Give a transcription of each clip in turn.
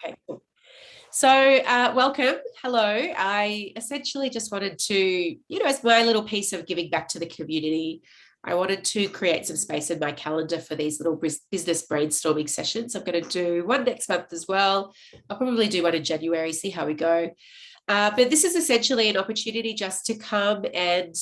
Okay, cool. So, welcome. Hello. I essentially just wanted to, as my little piece of giving back to the community, I wanted to create some space in my calendar for these little business brainstorming sessions. I'm going to do one next month as well. I'll probably do one in January, see how we go. But this is essentially an opportunity just to come and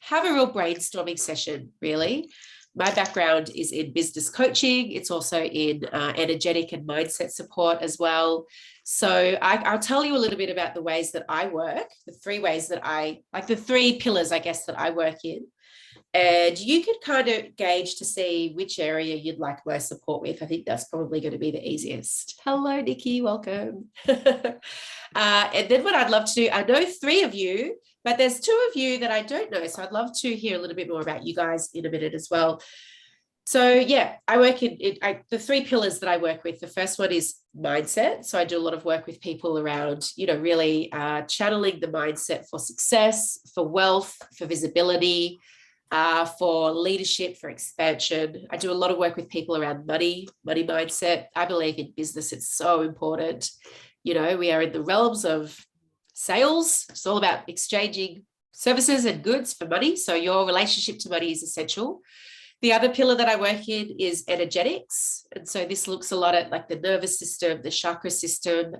have a real brainstorming session, really. My background is in business coaching. It's also in energetic and mindset support as well. So I'll tell you a little bit about the ways that I work, the three ways that the three pillars, I guess, that I work in. And you can kind of gauge to see which area you'd like my support with. I think that's probably going to be the easiest. Hello, Nikki, welcome. And then what I'd love to do, I know three of you, but there's two of you that I don't know. So I'd love to hear a little bit more about you guys in a minute as well. So yeah, I work the three pillars that I work with. The first one is mindset. So I do a lot of work with people around, really channeling the mindset for success, for wealth, for visibility, for leadership, for expansion. I do a lot of work with people around money mindset. I believe in business, it's so important. We are in the realms of sales. It's all about exchanging services and goods for money. So your relationship to money is essential. The other pillar that I work in is energetics. And so this looks a lot at like the nervous system, the chakra system,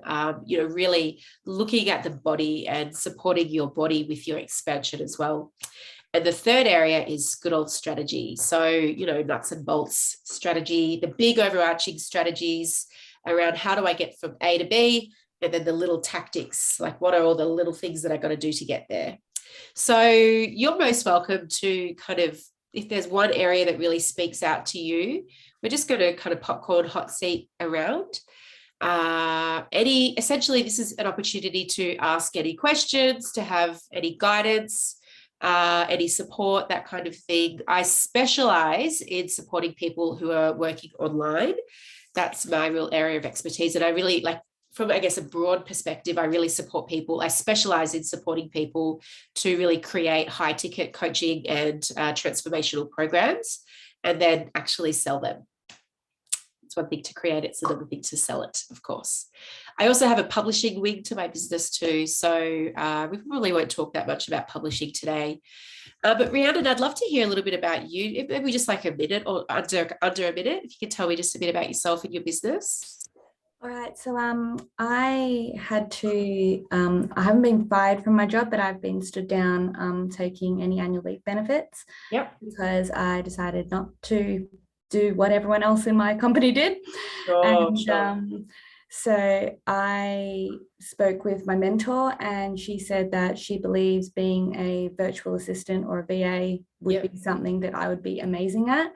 really looking at the body and supporting your body with your expansion as well. And the third area is good old strategy. So, nuts and bolts strategy, the big overarching strategies around how do I get from A to B, and then the little tactics, like what are all the little things that I got to do to get there. So you're most welcome to kind of, if there's one area that really speaks out to you, we're just going to kind of popcorn hot seat around. Essentially, this is an opportunity to ask any questions, to have any guidance, any support, that kind of thing. I specialize in supporting people who are working online. That's my real area of expertise. And I really from, I guess, a broad perspective, I really support people. I specialize in supporting people to really create high ticket coaching and transformational programs and then actually sell them. It's one thing to create it, it's another thing to sell it, of course. I also have a publishing wing to my business too. So we probably won't talk that much about publishing today. But Rhiannon, I'd love to hear a little bit about you, maybe just like a minute or under a minute, if you could tell me just a bit about yourself and your business. All right, so I had to, I haven't been fired from my job, but I've been stood down taking any annual leave benefits. Yep. Because I decided not to do what everyone else in my company did. So I spoke with my mentor and she said that she believes being a virtual assistant or a VA would be something that I would be amazing at.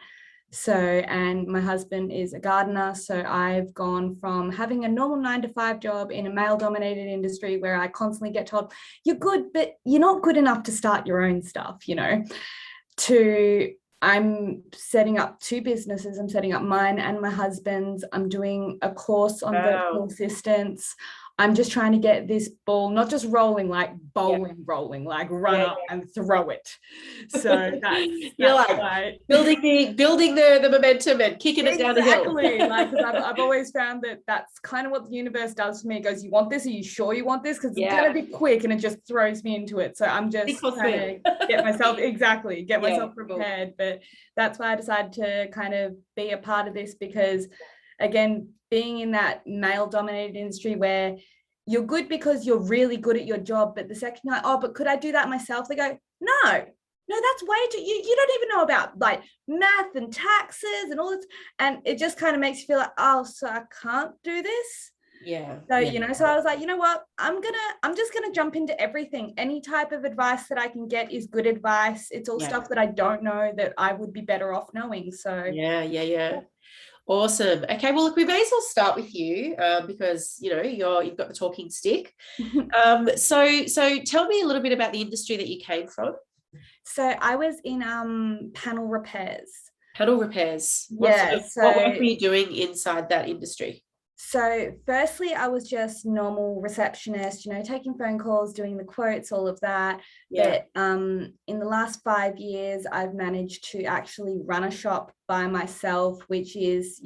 So, and my husband is a gardener. So I've gone from having a normal 9-to-5 job in a male dominated industry where I constantly get told, you're good, but you're not good enough to start your own stuff, to I'm setting up two businesses. I'm setting up mine and my husband's. I'm doing a course on virtual assistants. I'm just trying to get this ball, not just rolling, like bowling, rolling, like run up and throw it. So you're like building the momentum and kicking it down the hill. Exactly. I've always found that that's kind of what the universe does for me. It goes, you want this? Are you sure you want this? Because it's going to be quick and it just throws me into it. So I'm just trying to get myself myself prepared. But that's why I decided to kind of be a part of this because, again, being in that male dominated industry where you're good because you're really good at your job, but the second you're like, but could I do that myself? They go, no, that's way too, you don't even know about like math and taxes and all this. And it just kind of makes you feel like, so I can't do this. Yeah. So, so I was like, you know what, I'm just going to jump into everything. Any type of advice that I can get is good advice. It's all stuff that I don't know that I would be better off knowing. So yeah. Awesome. Okay, well, look, we may as well start with you because you've got the talking stick. So tell me a little bit about the industry that you came from. So I was in panel repairs. Panel repairs. Yeah. What work were you doing inside that industry? So firstly, I was just normal receptionist, taking phone calls, doing the quotes, all of that. Yeah. But in the last 5 years, I've managed to actually run a shop by myself, which is,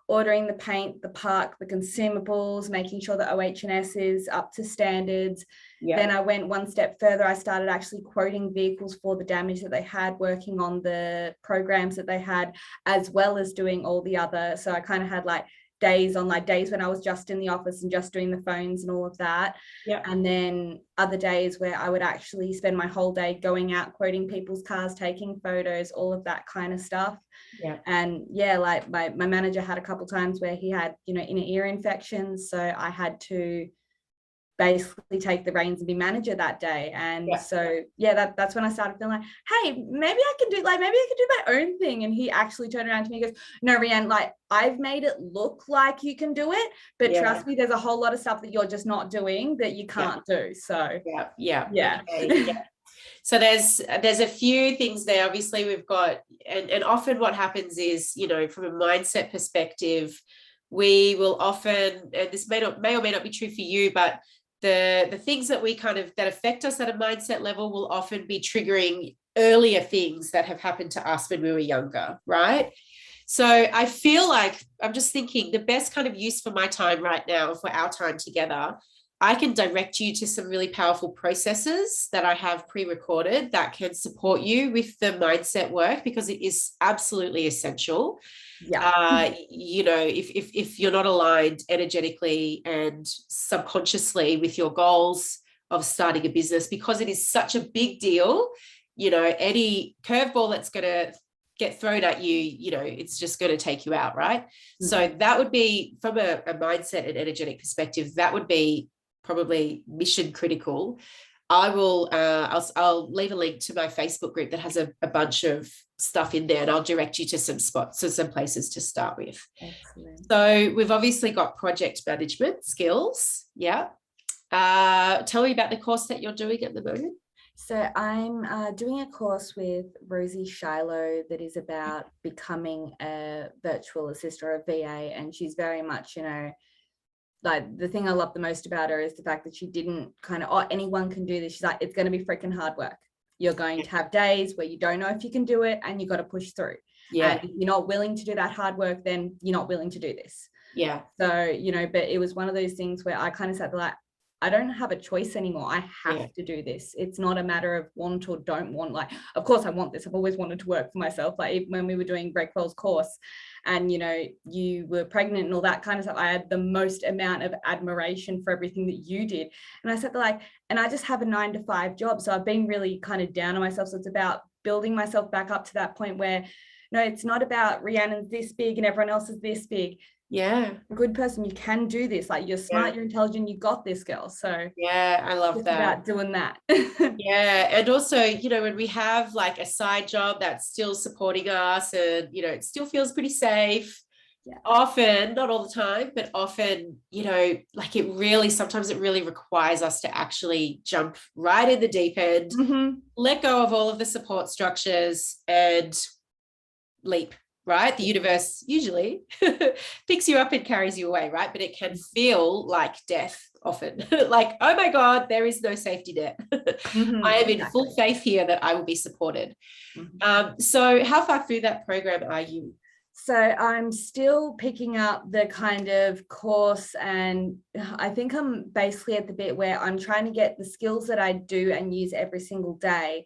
ordering the paint, the park, the consumables, making sure that OH&S is up to standards. Yeah. Then I went one step further. I started actually quoting vehicles for the damage that they had, working on the programs that they had, as well as doing all the other. So I kind of had like days when I was just in the office and just doing the phones and all of that. Yeah. And then other days where I would actually spend my whole day going out, quoting people's cars, taking photos, all of that kind of stuff. Yeah. And yeah, like my manager had a couple times where he had, inner ear infections. So I had to basically take the reins and be manager that day. And that's when I started feeling like, hey, maybe I can do my own thing. And he actually turned around to me and goes, no, Rianne, like I've made it look like you can do it, but trust me, there's a whole lot of stuff that you're just not doing that you can't do. So Okay. So there's a few things there. Obviously we've got, and often what happens is, from a mindset perspective, we will often, and this may or may not be true for you, but the things that that affect us at a mindset level will often be triggering earlier things that have happened to us when we were younger, right? So I feel like I'm just thinking the best kind of use for my time right now, for our time together, I can direct you to some really powerful processes that I have pre-recorded that can support you with the mindset work, because it is absolutely essential. If you're not aligned energetically and subconsciously with your goals of starting a business, because it is such a big deal, any curveball that's going to get thrown at you, it's just going to take you out, right? Mm-hmm. So that would be, from a mindset and energetic perspective, that would be probably mission critical. I'll leave a link to my Facebook group that has a bunch of stuff in there, and I'll direct you to some spots, so some places to start with. Excellent. So we've obviously got project management skills. Yeah. Tell me about the course that you're doing at the moment. So I'm doing a course with Rosie Shiloh that is about becoming a virtual assistant or a VA, and she's very much, like the thing I love the most about her is the fact that she didn't anyone can do this. She's like, it's going to be freaking hard work. You're going to have days where you don't know if you can do it, and you got to push through. Yeah. And if you're not willing to do that hard work, then you're not willing to do this. Yeah. So, but it was one of those things where I kind of sat there like, I don't have a choice anymore. I have to do this. It's not a matter of want or don't want. Like, of course I want this. I've always wanted to work for myself. Like even when we were doing Greg Quell's course and, you were pregnant and all that kind of stuff, I had the most amount of admiration for everything that you did. And I sat there like, and I just have a 9-to-5 job. So I've been really kind of down on myself. So it's about building myself back up to that point where, no, it's not about Rhiannon's this big and everyone else is this big. Yeah, a good person, you can do this. Like you're smart, you're intelligent, you got this, girl. So yeah, I love that. About doing that. Yeah, and also, when we have like a side job that's still supporting us, and it still feels pretty safe. Yeah. Often, not all the time, but often, like sometimes it really requires us to actually jump right in the deep end, let go of all of the support structures, and leap. Right? The universe usually picks you up and carries you away, right? But it can feel like death often. Like, oh my God, there is no safety net. I am in full faith here that I will be supported. So how far through that program are you? So I'm still picking up the kind of course, and I think I'm basically at the bit where I'm trying to get the skills that I do and use every single day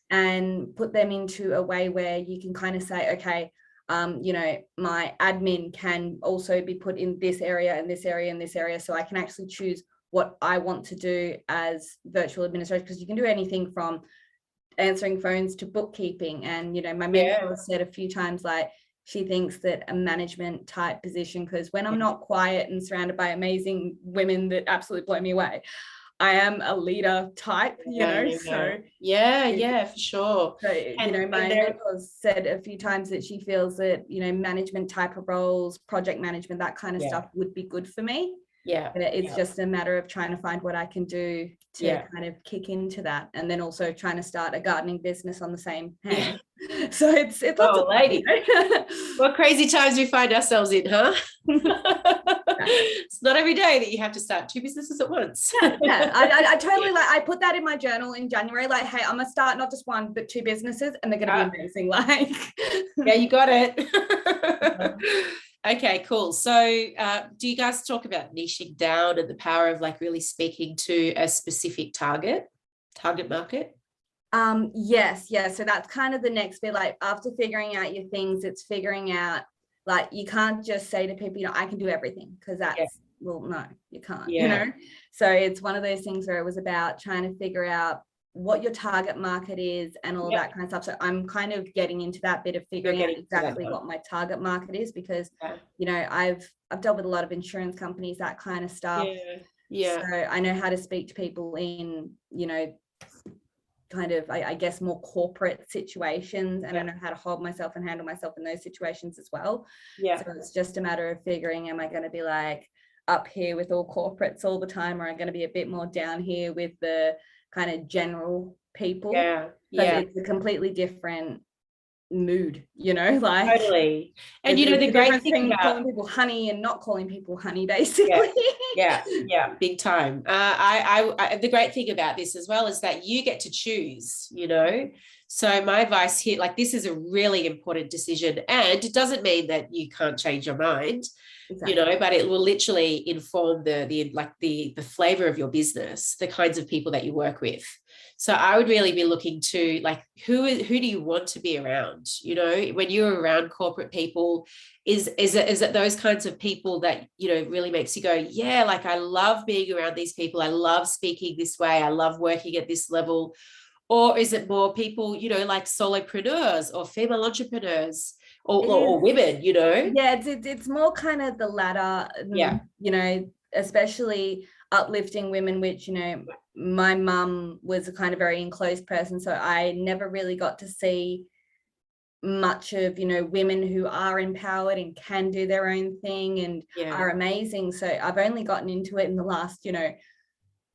and put them into a way where you can kind of say, okay, my admin can also be put in this area and this area and this area. So I can actually choose what I want to do as virtual administrator, because you can do anything from answering phones to bookkeeping. And, my mentor said a few times, like, she thinks that a management type position, because when I'm not quiet and surrounded by amazing women that absolutely blow me away, I am a leader type, so yeah, for sure. So, my mentor said a few times that she feels that, management type of roles, project management, that kind of stuff would be good for me. Yeah. And it's just a matter of trying to find what I can do to kind of kick into that. And then also trying to start a gardening business on the same hand. So it's lots of lady. What crazy times we find ourselves in, huh? It's not every day that you have to start 2 businesses at once. I totally I put that in my journal in January, like, hey, I'm gonna start not just 1 but 2 businesses, and they're gonna be amazing. Like, yeah, you got it. Okay, cool. So do you guys talk about niching down and the power of like really speaking to a specific target market? Yes, so that's kind of the next bit. Like after figuring out your things, it's figuring out, like, you can't just say to people, I can do everything, because that's, well, no, you can't. So it's one of those things where it was about trying to figure out what your target market is and all that kind of stuff. So I'm kind of getting into that bit of figuring out exactly what my target market is, because I've dealt with a lot of insurance companies, that kind of stuff. So I know how to speak to people in kind of, I guess, more corporate situations, and I know how to hold myself and handle myself in those situations as well. So it's just a matter of figuring, am I going to be like up here with all corporates all the time, or am I going to be a bit more down here with the kind of general people? It's a completely different mood, like totally. And the great thing about calling people honey and not calling people honey, basically. Big time. The great thing about this as well is that you get to choose, so my advice here, like, this is a really important decision, and it doesn't mean that you can't change your mind. Exactly. But it will literally inform the flavor of your business, the kinds of people that you work with. So I would really be looking to, like, who do you want to be around? When you're around corporate people, is it those kinds of people that, really makes you go, yeah, like, I love being around these people. I love speaking this way. I love working at this level. Or is it more people, like solopreneurs or female entrepreneurs or women, Yeah, it's more kind of the latter, especially uplifting women, which, my mum was a kind of very enclosed person. So I never really got to see much of, women who are empowered and can do their own thing and are amazing. So I've only gotten into it in the last,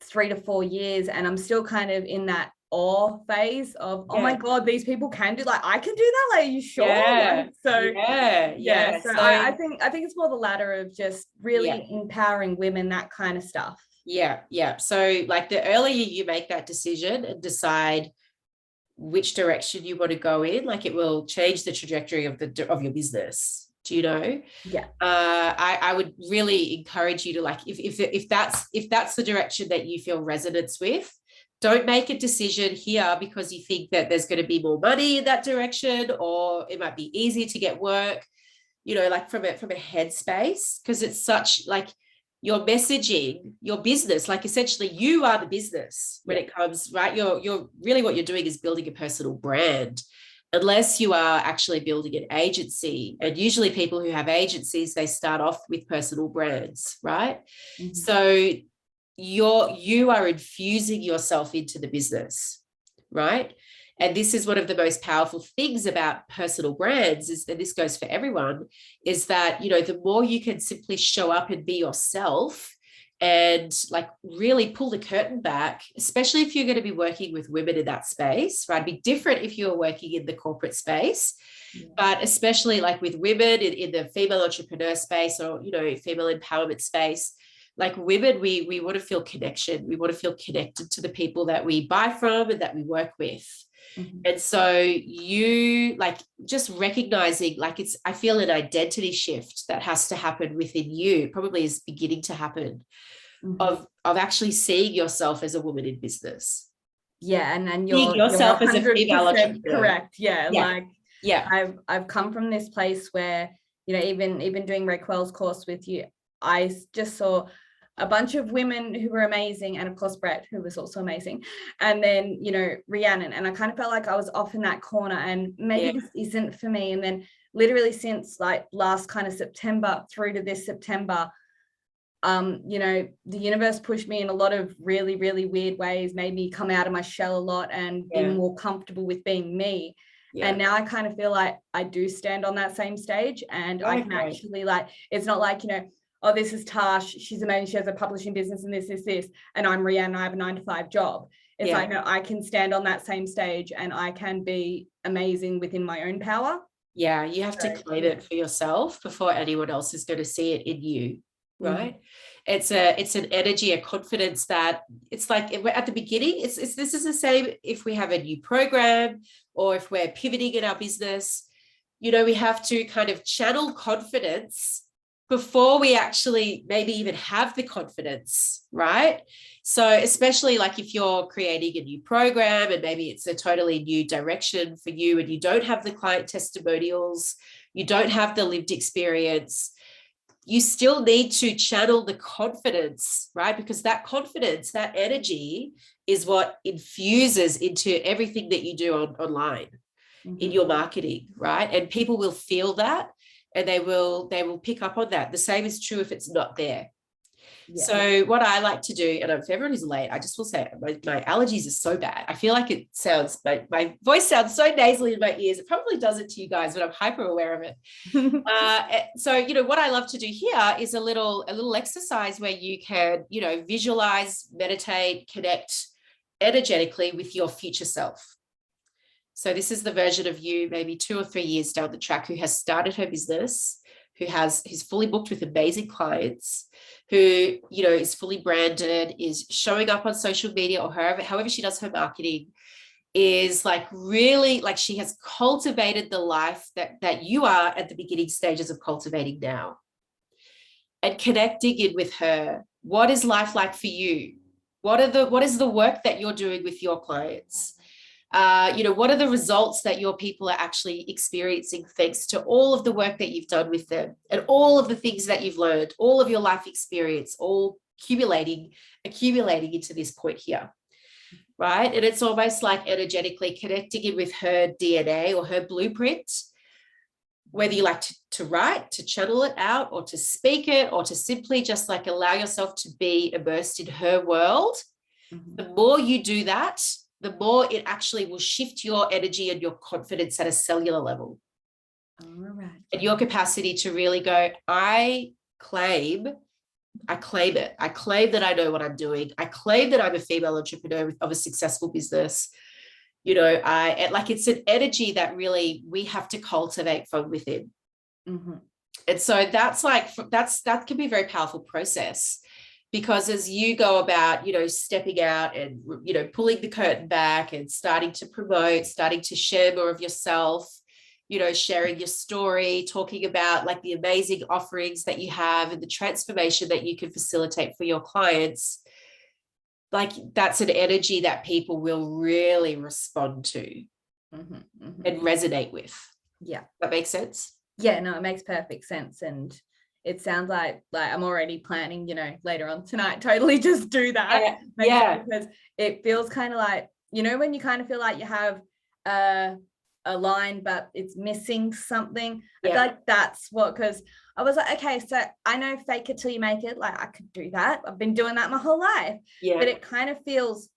3 to 4 years, and I'm still kind of in that awe phase of, oh my God, these people can do, like, I can do that, like, are you sure? So I think it's more the latter of just really empowering women, that kind of stuff. So, like, the earlier you make that decision and decide which direction you want to go in, like, it will change the trajectory of your business. Do you know? I would really encourage you to, like, if that's the direction that you feel resonance with, don't make a decision here because you think that there's going to be more money in that direction, or it might be easier to get work, like, from a headspace, because it's such, like, your messaging, your business, like, essentially you are the business when it comes, right? You're really, what you're doing is building a personal brand, unless you are actually building an agency. And usually people who have agencies, they start off with personal brands, right? Mm-hmm. So you are infusing yourself into the business, right? And this is one of the most powerful things about personal brands, is that this goes for everyone, is that, the more you can simply show up and be yourself and, like, really pull the curtain back, especially if you're going to be working with women in that space, right? It'd be different if you're working in the corporate space, but especially, like, with women in the female entrepreneur space, or, female empowerment space, like, women, we want to feel connection. We want to feel connected to the people that we buy from and that we work with. Mm-hmm. And so you, like, just recognizing, like, I feel an identity shift that has to happen within you, probably is beginning to happen, mm-hmm. of actually seeing yourself as a woman in business. And you're yourself as a female entrepreneur. Correct. I've come from this place where, even doing Ray Quell's course with you, I just saw a bunch of women who were amazing, and of course Brett, who was also amazing, and then Rhiannon, and I kind of felt like I was off in that corner, and maybe this isn't for me. And then literally since, like, last kind of September through to this September, the universe pushed me in a lot of really, really weird ways, made me come out of my shell a lot and be more comfortable with being me. And now I kind of feel like I do stand on that same stage, and I can actually, like, it's not like, oh, this is Tash, she's amazing, she has a publishing business and this, and I'm Rhiannon, I have a 9-to-5 job. It's like, no, I can stand on that same stage and I can be amazing within my own power. Yeah, you have to claim it for yourself before anyone else is going to see it in you, right? Mm-hmm. It's an energy, a confidence that, it's like, at the beginning, this is the same if we have a new program or if we're pivoting in our business. you know, we have to kind of channel confidence before we actually maybe even have the confidence, right? So especially like if you're creating a new program and maybe it's a totally new direction for you and you don't have the client testimonials, you don't have the lived experience, you still need to channel the confidence, right? Because that confidence, that energy is what infuses into everything that you do online in your marketing, right? And people will feel that and they will pick up on that. The same is true if it's not there. Yeah. So what I like to do, and if everyone is late, I just will say my allergies are so bad. I feel like it sounds, my voice sounds so nasally in my ears. It probably does it to you guys, but I'm hyper aware of it. So, you know, what I love to do here is a little exercise where you can, you know, visualize, meditate, connect energetically with your future self. So this is the version of you maybe 2 or 3 years down the track who has started her business, who's fully booked with amazing clients, who, you know, is fully branded, is showing up on social media or however she does her marketing, is like really like she has cultivated the life that you are at the beginning stages of cultivating now. And connecting in with her. What is life like for you? What is the work that you're doing with your clients? You know, what are the results that your people are actually experiencing thanks to all of the work that you've done with them and all of the things that you've learned, all of your life experience, all accumulating into this point here, right? And it's almost like energetically connecting in with her DNA or her blueprint, whether you like to write, to channel it out, or to speak it, or to simply just like allow yourself to be immersed in her world. The more you do that, the more it actually will shift your energy and your confidence at a cellular level. All right. And your capacity to really go, I claim it. I claim that I know what I'm doing. I claim that I'm a female entrepreneur of a successful business. You know, it's an energy that really we have to cultivate from within. And so that can be a very powerful process. Because as you go about, you know, stepping out and, you know, pulling the curtain back and starting to promote, starting to share more of yourself, you know, sharing your story, talking about like the amazing offerings that you have and the transformation that you can facilitate for your clients, like that's an energy that people will really respond to and resonate with. Yeah. That makes sense? Yeah, no, it makes perfect sense. And it sounds like I'm already planning, you know, later on tonight, totally just do that. Yeah. Because it feels kind of like, you know, when you kind of feel like you have a line, but it's missing something. I feel like that's what, because I was like, okay, so I know fake it till you make it. Like I could do that. I've been doing that my whole life. Yeah. But it kind of feels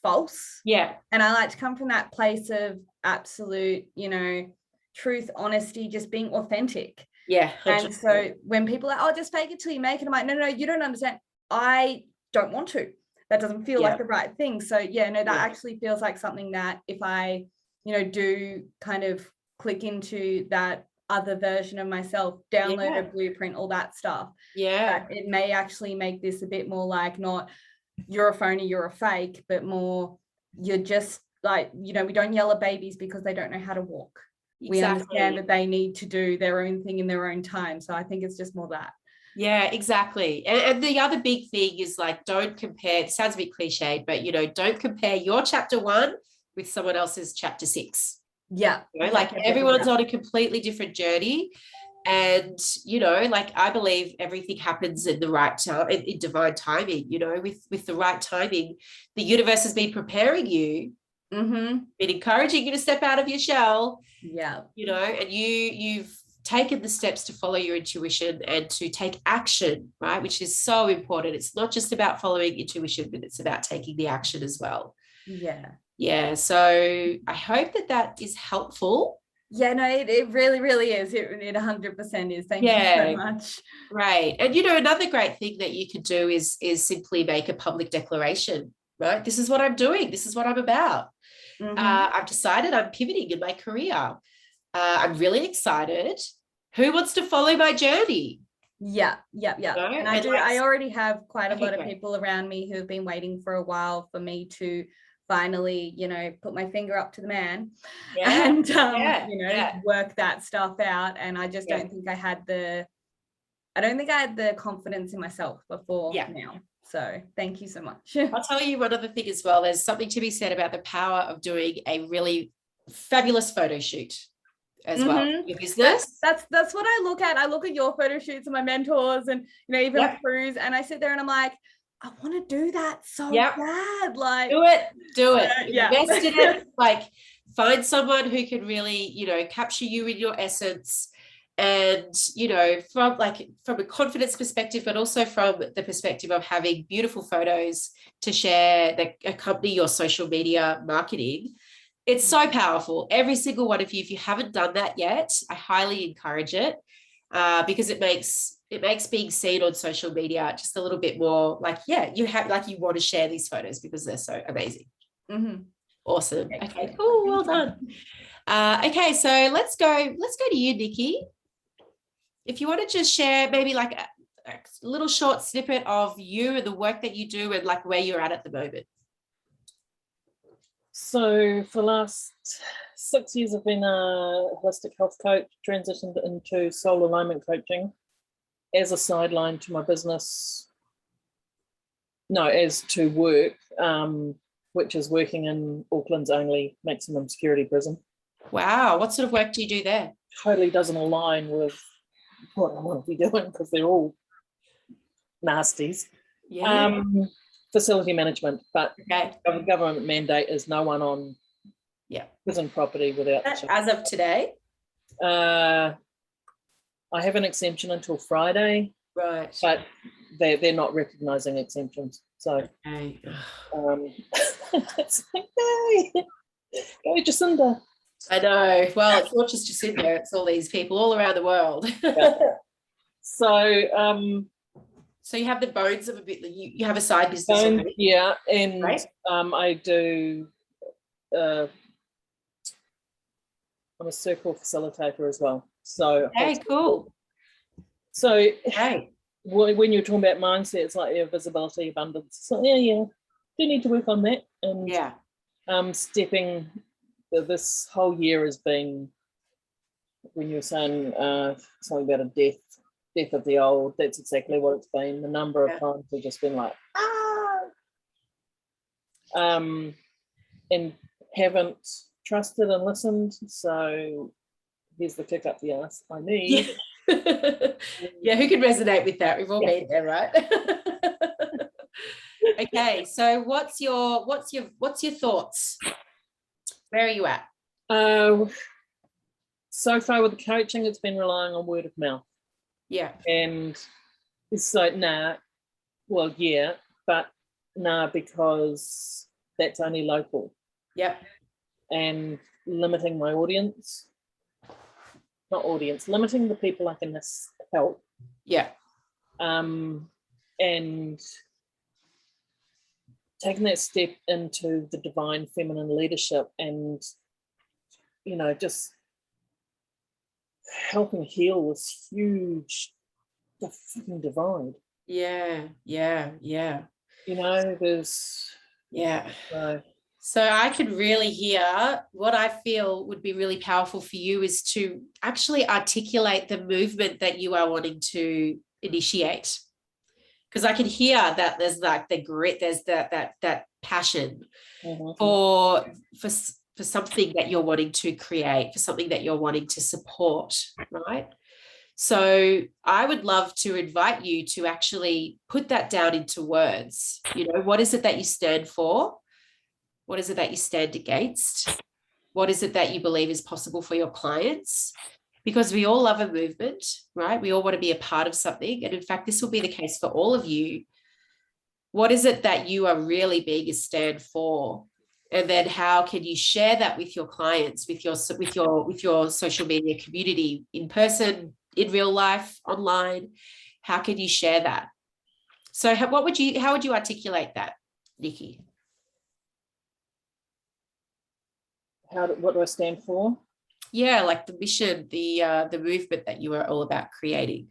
false. Yeah. And I like to come from that place of absolute, you know, truth, honesty, just being authentic. Yeah. 100%. And so when people are like, oh, just fake it till you make it, I'm like, no, you don't understand. I don't want to. That doesn't feel like the right thing. So yeah, no, that actually feels like something that if I, you know, do kind of click into that other version of myself, download a blueprint, all that stuff. Yeah. It may actually make this a bit more like not you're a phony, you're a fake, but more you're just like, you know, we don't yell at babies because they don't know how to walk. Exactly. We understand that they need to do their own thing in their own time. So I think it's just more that. Yeah, exactly. And the other big thing is like, don't compare, it sounds a bit cliched, but, you know, don't compare your chapter 1 with someone else's chapter 6. Yeah. You know, like everyone's on a completely different journey. And, you know, like I believe everything happens in the right time, in divine timing, you know, with the right timing. The universe has been preparing you, been encouraging you to step out of your shell. Yeah. You know, and you've taken the steps to follow your intuition and to take action, right? Which is so important. It's not just about following intuition, but it's about taking the action as well. Yeah. Yeah. So I hope that is helpful. Yeah, no, it really, really is. It 100% is. Thank you so much. Right. And, you know, another great thing that you could do is simply make a public declaration, right? This is what I'm doing. This is what I'm about. I've decided I'm pivoting in my career. I'm really excited. Who wants to follow my journey? Yeah. You know? And I already have quite a lot of people around me who have been waiting for a while for me to finally, put my finger up to the man Yeah. and, Yeah. work that stuff out. And I just don't think I had the confidence in myself before now. So thank you so much. I'll tell you one other thing as well. There's something to be said about the power of doing a really fabulous photo shoot as well. Your business. That's what I look at. I look at your photo shoots and my mentors and, even Cruz, and I sit there and I'm like, I want to do that so bad. Like, do it. Invest in it. Like, find someone who can really, capture you in your essence. And, from a confidence perspective, but also from the perspective of having beautiful photos to share that accompany your social media marketing. It's so powerful. Every single one of you, if you haven't done that yet, I highly encourage it, because it makes being seen on social media just a little bit more you want to share these photos because they're so amazing. Awesome. Okay, cool. Well done. Okay, so let's go to you, Nikki. If you want to just share maybe like a little short snippet of you and the work that you do and like where you're at the moment. So for the last 6 years, I've been a holistic health coach, transitioned into soul alignment coaching as a sideline to my business. No, as to work, which is working in Auckland's only maximum security prison. Wow. What sort of work do you do there? Totally doesn't align with what I want to be doing because they're all nasties. Facility management, but government mandate is no one on prison property without. As of today? I have an exemption until Friday. Right. But they're not recognising exemptions. So it's like, hey, go Jacinda. I know. Well, it's not just Jacinda, it's all these people all around the world. So you have the bones of a bit, you have a side business already? Yeah, and I do, I'm a circle facilitator as well. So cool. So when you're talking about mindset, it's like visibility, abundance. So do need to work on that. And this whole year has been, when you were saying something about a death of the old, that's exactly what it's been. The number of times we've just been like, and haven't trusted and listened. So here's the kick up the ass I need. Yeah, who can resonate with that? We've all been there, right? Okay, so what's your thoughts? Where are you at? So far with the coaching, it's been relying on word of mouth. Yeah. And it's like, because that's only local. Yep. And limiting my audience. Not audience, limiting the people I can help. Yeah. And taking that step into the divine feminine leadership and, just helping heal this huge fucking divide. Yeah. There's... So I could really hear what I feel would be really powerful for you is to actually articulate the movement that you are wanting to initiate. Because I can hear that there's like the grit, there's that passion for something that you're wanting to create, for something that you're wanting to support, right? So I would love to invite you to actually put that down into words. What is it that you stand for? What is it that you stand against? What is it that you believe is possible for your clients? Because we all love a movement, right? We all want to be a part of something. And in fact, this will be the case for all of you. What is it that you are really being a stand for? And then how can you share that with your clients, with your social media community, in person, in real life, online? How can you share that? So how would you articulate that, Nikki? What do I stand for? Yeah, like the mission, the movement that you are all about creating.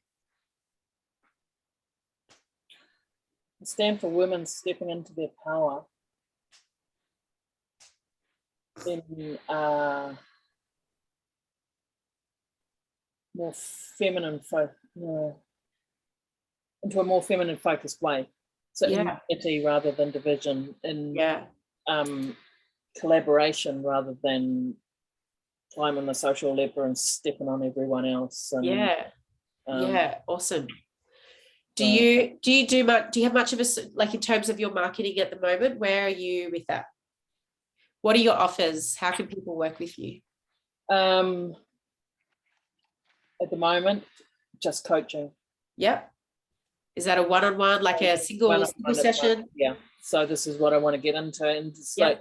I stand for women stepping into their power. in more feminine into a more feminine focused way. So in unity rather than division, in collaboration rather than climbing the social ladder and stepping on everyone else. And, awesome. Do you have much of a, like, in terms of your marketing at the moment, where are you with that? What are your offers? How can people work with you? At the moment, just coaching. Yep. Is that a one-on-one, like a single session? Yeah. So this is what I want to get into, and it's like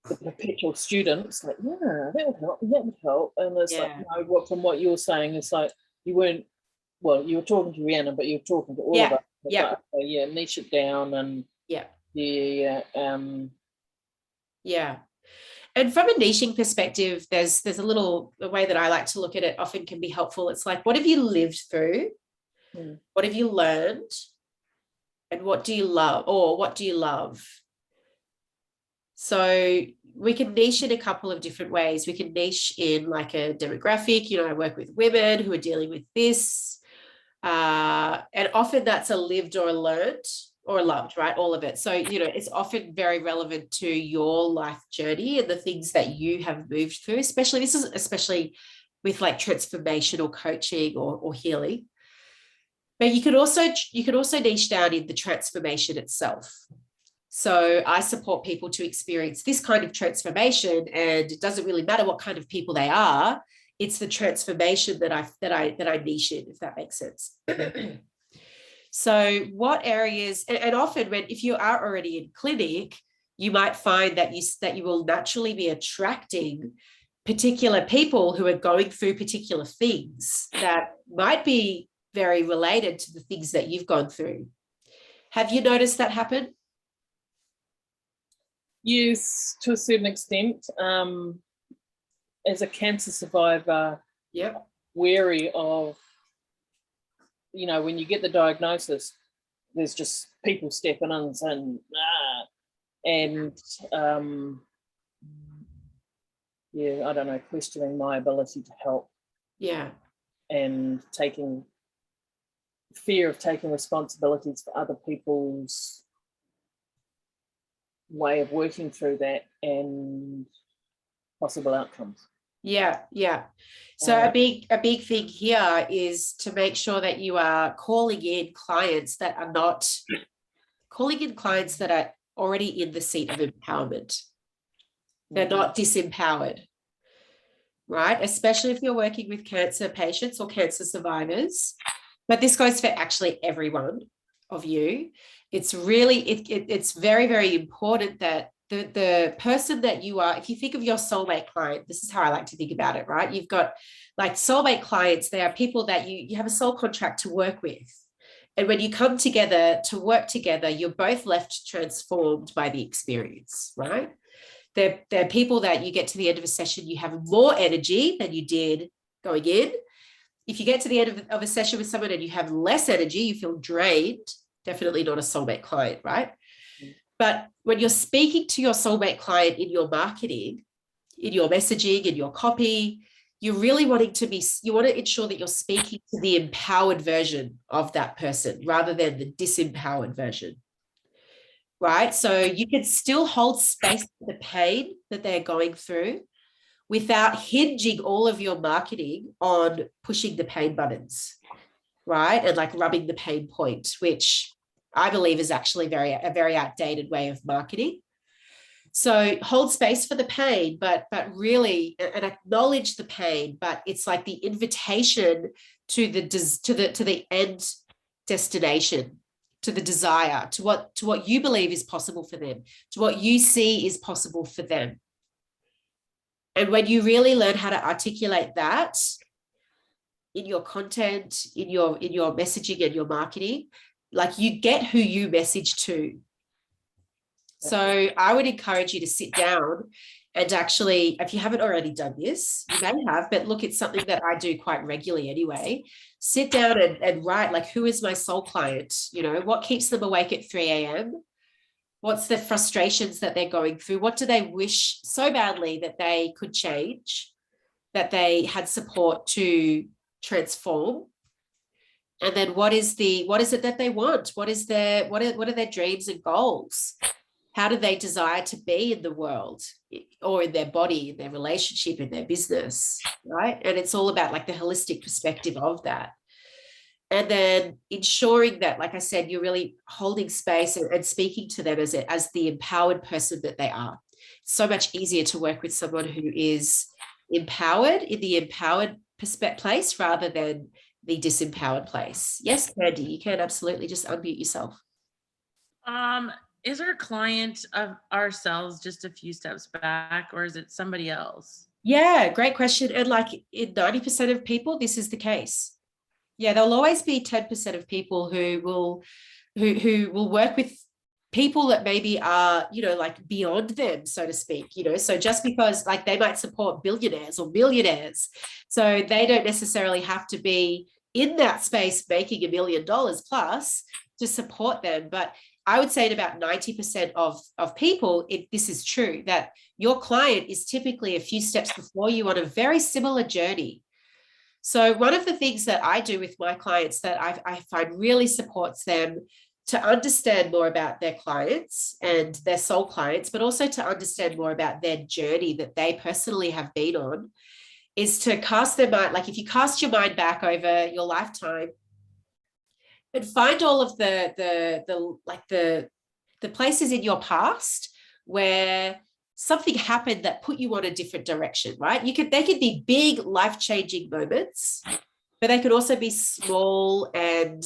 the perpetual student. It's like, yeah, that would help. That would help. And it's like, no, from what you're saying, it's like you weren't. Well, you were talking to Rhiannon, but you were talking to all of us. Yeah. Like, niche it down, and And from a niching perspective, there's a way that I like to look at it, often can be helpful. It's like, what have you lived through? What have you learned? And what do you love? Or what do you love? So we can niche in a couple of different ways. We can niche in like a demographic. I work with women who are dealing with this. And often that's a lived or a learned or a loved, right? All of it. So, it's often very relevant to your life journey and the things that you have moved through, especially with like transformational coaching or healing. But you could also niche down in the transformation itself. So I support people to experience this kind of transformation, and it doesn't really matter what kind of people they are. It's the transformation that I niche in, if that makes sense. So what areas, and often if you are already in clinic, you might find that you will naturally be attracting particular people who are going through particular things that might be very related to the things that you've gone through. Have you noticed that happen? Yes, to a certain extent. As a cancer survivor, wary of, when you get the diagnosis, there's just people stepping in and saying, and I don't know, questioning my ability to help. And fear of taking responsibilities for other people's way of working through that and possible outcomes. So a big thing here is to make sure that you are calling in clients that are already in the seat of empowerment. They're not disempowered, right? Especially if you're working with cancer patients or cancer survivors. But this goes for actually every one of you. It's really, it's very, very important that the person that you are, if you think of your soulmate client, this is how I like to think about it, right? You've got like soulmate clients. They are people that you have a soul contract to work with. And when you come together to work together, you're both left transformed by the experience, right? They're people that you get to the end of a session, you have more energy than you did going in. If you get to the end of a session with someone and you have less energy, you feel drained, definitely not a soulmate client, right? But when you're speaking to your soulmate client in your marketing, in your messaging, in your copy, you're really you want to ensure that you're speaking to the empowered version of that person rather than the disempowered version, right? So you can still hold space for the pain that they're going through without hinging all of your marketing on pushing the pain buttons, right? And like rubbing the pain point, which I believe is actually a very outdated way of marketing. So hold space for the pain, but really, and acknowledge the pain, but it's like the invitation to the end destination, to the desire, to what you believe is possible for them, to what you see is possible for them. And when you really learn how to articulate that in your content, in your messaging and your marketing, like you get who you message to. So I would encourage you to sit down and actually, if you haven't already done this, you may have, but look, it's something that I do quite regularly anyway. Sit down and write, like, who is my soul client? What keeps them awake at 3 a.m.? What's the frustrations that they're going through? What do they wish so badly that they could change, that they had support to transform? And then what is it that they want? What are their dreams and goals? How do they desire to be in the world, or in their body, in their relationship, in their business, right? And it's all about like the holistic perspective of that. And then ensuring that, like I said, you're really holding space and speaking to them as the empowered person that they are. It's so much easier to work with someone who is empowered in the empowered place rather than the disempowered place. Yes, Candy, you can absolutely just unmute yourself. Is our client of ourselves just a few steps back, or is it somebody else? Yeah, great question. And like in 90% of people, this is the case. Yeah, there'll always be 10% of people who will work with people that maybe are, like beyond them, so to speak, so just because like they might support billionaires or millionaires, so they don't necessarily have to be in that space making $1 million plus to support them. But I would say in about 90% of people, this is true, that your client is typically a few steps before you on a very similar journey. So one of the things that I do with my clients that I find really supports them to understand more about their clients and their soul clients, but also to understand more about their journey that they personally have been on, is to cast their mind, like if you cast your mind back over your lifetime and find all of the places in your past where something happened that put you on a different direction, right? They could be big life-changing moments, but they could also be small and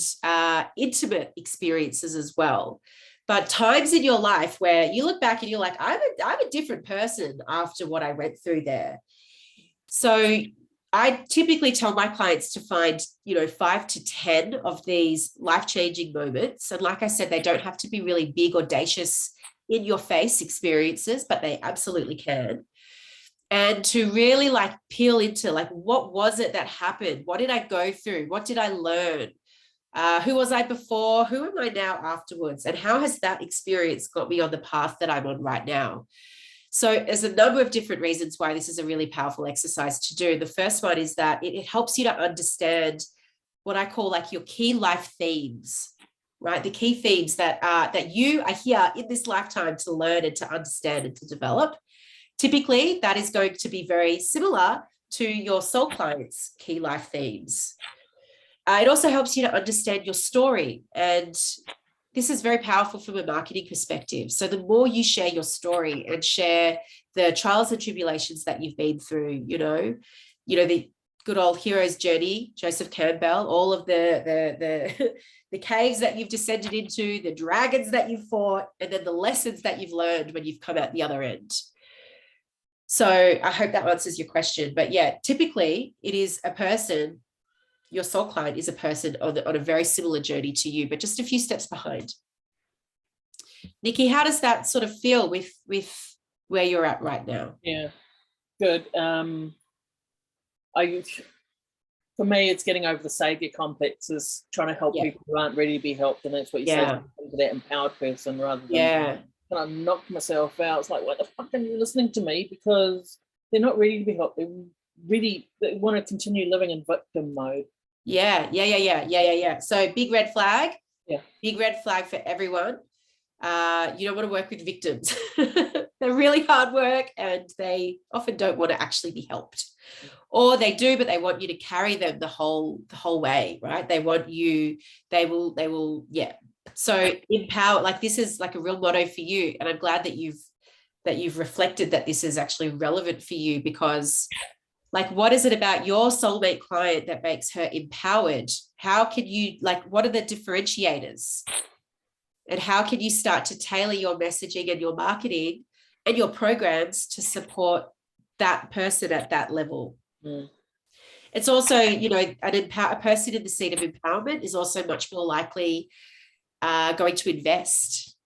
intimate experiences as well. But times in your life where you look back and you're like, I'm a different person after what I went through there. So I typically tell my clients to find, 5 to 10 of these life-changing moments. And like I said, they don't have to be really big, audacious, in your face experiences, but they absolutely can. And to really like peel into like, what was it that happened? What did I go through? What did I learn? Who was I before? Who am I now afterwards? And how has that experience got me on the path that I'm on right now? So there's a number of different reasons why this is a really powerful exercise to do. The first one is that it helps you to understand what I call like your key life themes, right? The key themes that you are here in this lifetime to learn and to understand and to develop. Typically, that is going to be very similar to your soul clients' key life themes. It also helps you to understand your story, and this is very powerful from a marketing perspective. So the more you share your story and share the trials and tribulations that you've been through, the good old hero's journey, Joseph Campbell, all of the caves that you've descended into, the dragons that you've fought, and then the lessons that you've learned when you've come out the other end. So I hope that answers your question. But yeah, typically it is a person, your soul client is a person on a very similar journey to you, but just a few steps behind. Nikki, how does that sort of feel with where you're at right now? Yeah, good. For me, it's getting over the savior complex, is trying to help people who aren't ready to be helped, and that's what you said, for that empowered person rather than kind of knock myself out. It's like, what the fuck are you listening to me? Because they're not ready to be helped. They want to continue living in victim mode. Yeah. So big red flag. Yeah. Big red flag for everyone. You don't want to work with victims. They're really hard work and they often don't want to actually be helped. Or they do, but they want you to carry them the whole way, right? They will, yeah. So empower, like this is like a real motto for you. And I'm glad that you've reflected that this is actually relevant for you, because like, what is it about your soulmate client that makes her empowered? How can you, like, what are the differentiators? And how can you start to tailor your messaging and your marketing and your programs to support that person at that level? Mm. It's also, a person in the seat of empowerment is also much more likely going to invest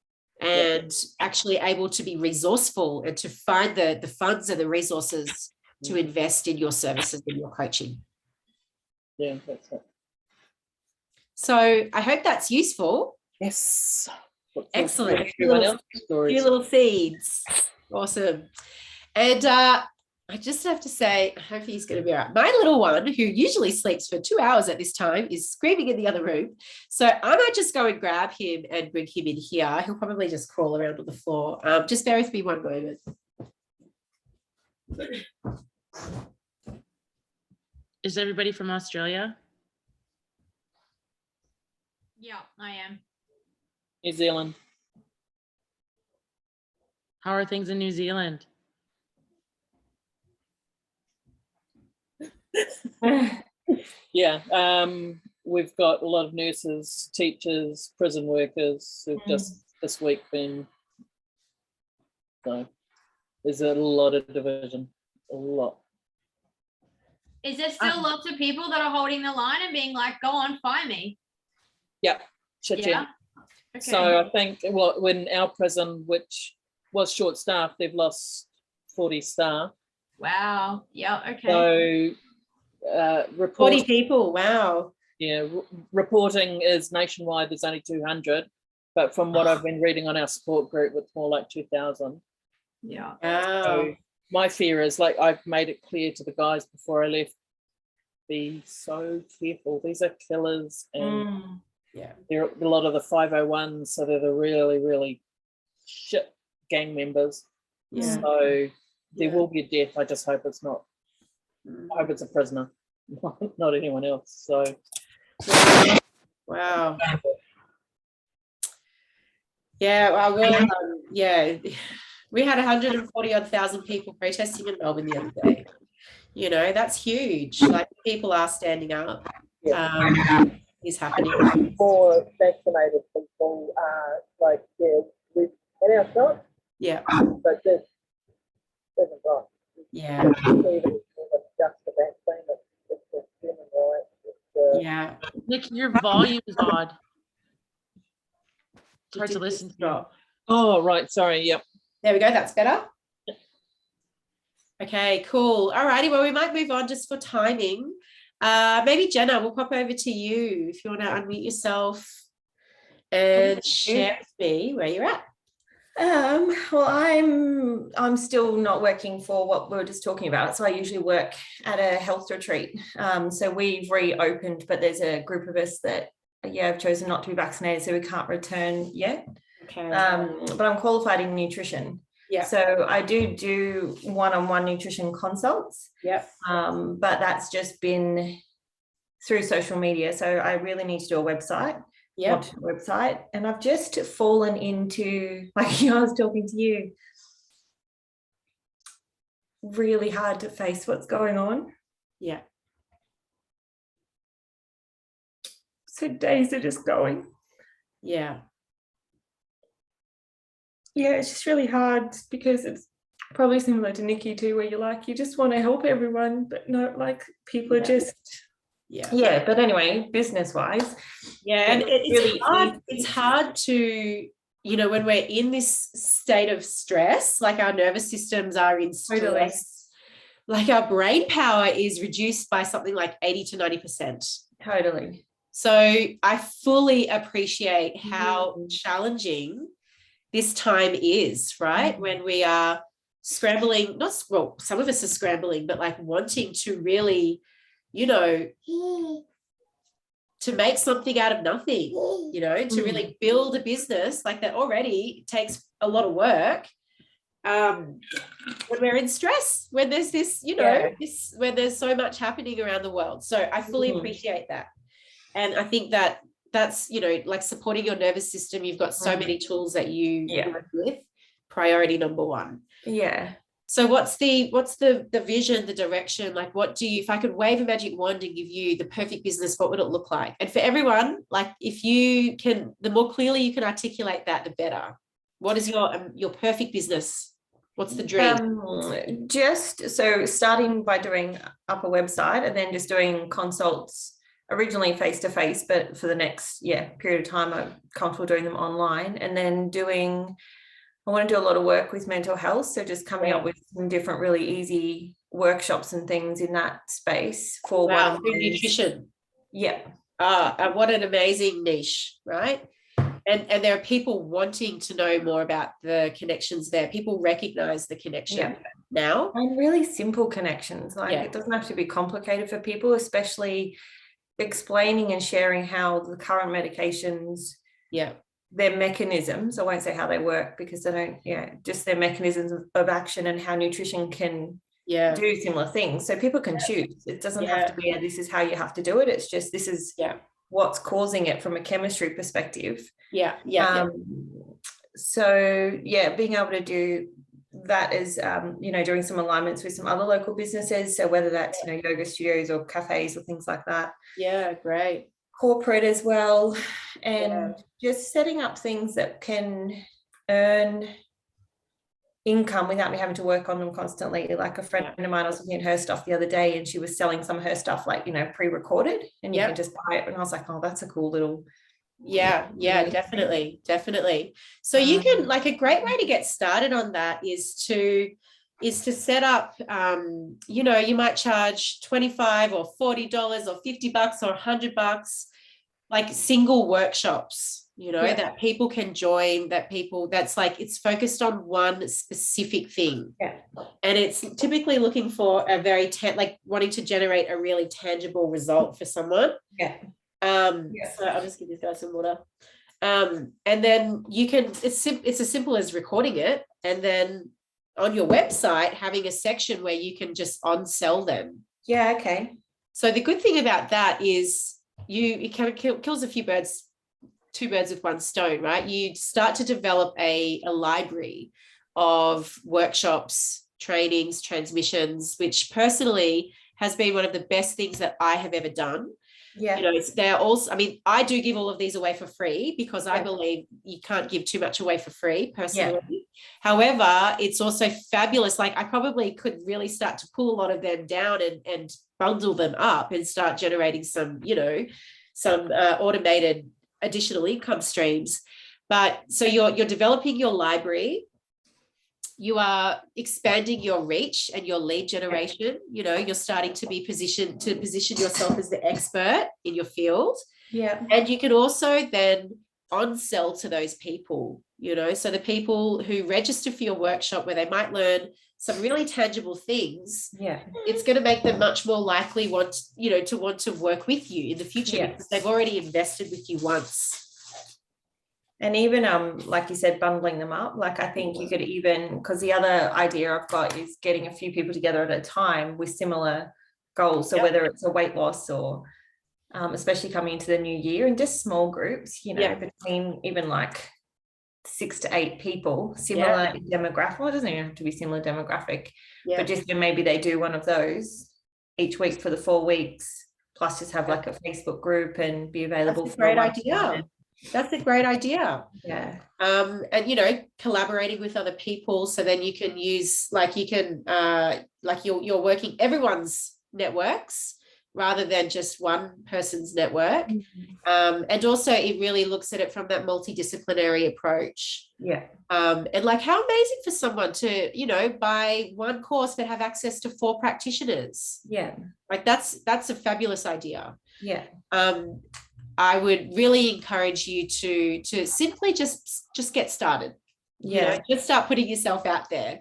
and actually able to be resourceful and to find the funds and the resources to invest in your services and your coaching. Yeah, that's it. So I hope that's useful. Yes. Excellent. A few stories. little seeds. Awesome. And I just have to say, I hope he's going to be all right. My little one, who usually sleeps for 2 hours at this time, is screaming in the other room. So I might just go and grab him and bring him in here. He'll probably just crawl around on the floor. Just bear with me one moment. Is everybody from Australia? Yeah, I am. New Zealand. How are things in New Zealand? Yeah, we've got a lot of nurses, teachers, prison workers who've just this week been, so there's a lot of division, a lot. Is there still lots of people that are holding the line and being like, go on, fire me? Yep, Yeah. Okay. So I think, well, when our prison, which was short staffed, they've lost 40 staff. Wow. Yeah. Okay. So 40 people. Wow. Yeah, reporting is nationwide. There's only 200, but from what I've been reading on our support group, it's more like 2,000. Yeah. Wow. So my fear is, like, I've made it clear to the guys before I left, be so careful. These are killers, and yeah, they're a lot of the 501s, so they're the really, really shit gang members. Yeah. So there will be a death. I just hope it's not. I hope it's a prisoner, not anyone else. So wow. Yeah, well, yeah, we had 140,000 people protesting in Melbourne the other day. You know, that's huge. Like, people are standing up. Is happening. more vaccinated people are like, yeah, we've had our shot. Yeah. But this isn't right. Yeah. It's just the vaccine. It's the human rights. Yeah. Nick, your volume is odd. It's hard to listen to. Drop. Oh, right. Sorry. Yep. There we go. That's better. Okay, cool. All righty. Well, we might move on just for timing. Maybe Jenna, we'll pop over to you if you want to unmute yourself and share with me where you're at. Well, I'm still not working for what we were just talking about. So I usually work at a health retreat. So we've reopened, but there's a group of us that, have chosen not to be vaccinated, so we can't return yet. Okay. But I'm qualified in nutrition. Yeah. So I do one-on-one nutrition consults. Yep. But that's just been through social media. So I really need to do a website. Yeah. Website. And I've just fallen into, like, I was talking to you, really hard to face what's going on. Yeah. So days are just going. Yeah. Yeah, it's just really hard because it's probably similar to Nikki too, where you're like, you just want to help everyone, but no, like, people are just, yeah. But anyway, business wise, and it's really hard. It's hard to, you know, when we're in this state of stress, like, our nervous systems are in stress. Totally. Like, our brain power is reduced by something like 80 to 90%. Totally. So I fully appreciate how challenging this time is, right? When we are scrambling, some of us are scrambling, but like wanting to really, you know, to make something out of nothing, you know, to really build a business like that already takes a lot of work. When we're in stress, when there's this, you know, when there's so much happening around the world. So I fully appreciate that. And I think that's, you know, like, supporting your nervous system. You've got so many tools that you work with. Priority number one. Yeah. So what's the vision, the direction? Like, what do you, if I could wave a magic wand and give you the perfect business, what would it look like? And for everyone, like, if you can, the more clearly you can articulate that, the better. What is your perfect business? What's the dream? Just so starting by doing up a website and then just doing consults, originally face-to-face, but for the next period of time I'm comfortable doing them online. And then I want to do a lot of work with mental health, so just coming up with some different really easy workshops and things in that space for nutrition. Yeah. What an amazing niche, right? And there are people wanting to know more about the connections there. People recognize the connection now. And really simple connections. Like it doesn't have to be complicated for people, especially explaining and sharing how the current medications, their mechanisms, I won't say how they work because they don't, just their mechanisms of action and how nutrition can do similar things. So people can choose. It doesn't have to be, this is how you have to do it. It's just, this is what's causing it from a chemistry perspective. So being able to do that is, doing some alignments with some other local businesses. So whether that's, yoga studios or cafes or things like that. Yeah, great. Corporate as well. And just setting up things that can earn income without me having to work on them constantly. Like a friend of mine, I was looking at her stuff the other day and she was selling some of her stuff like, pre-recorded and you can just buy it. And I was like, oh, that's a cool little definitely so you can, like, a great way to get started on that is to set up, you might charge $25 or $40 or $50 or $100, like single workshops, that people can join, that's like, it's focused on one specific thing. And it's typically looking for a very wanting to generate a really tangible result for someone. So I'll just give these guys some water. And then you can, it's as simple as recording it and then on your website having a section where you can just on-sell them. So the good thing about that is it kind of kills two birds with one stone, right? You start to develop a library of workshops, trainings, transmissions, which personally has been one of the best things that I have ever done. They're also, I do give all of these away for free because I believe you can't give too much away for free personally. However, it's also fabulous. Like I probably could really start to pull a lot of them down and bundle them up and start generating some, some automated additional income streams. But so you're developing your library. You are expanding your reach and your lead generation. You're starting to position yourself as the expert in your field. And you can also then on-sell to those people, so the people who register for your workshop where they might learn some really tangible things. It's going to make them much more likely to want to work with you in the future because they've already invested with you once. And even, like you said, bundling them up, like I think you could even, because the other idea I've got is getting a few people together at a time with similar goals. So whether it's a weight loss or especially coming into the new year and just small groups, between even like 6 to 8 people, similar demographic. Well, it doesn't even have to be similar demographic, but just maybe they do one of those each week for the 4 weeks, plus just have like a Facebook group and be available. That's a great idea. That's a great idea. And collaborating with other people, so then you can use you're working everyone's networks rather than just one person's network. And also it really looks at it from that multidisciplinary approach. And like how amazing for someone to buy one course but have access to 4 practitioners. Like that's a fabulous idea. I would really encourage you to simply just get started. Just start putting yourself out there.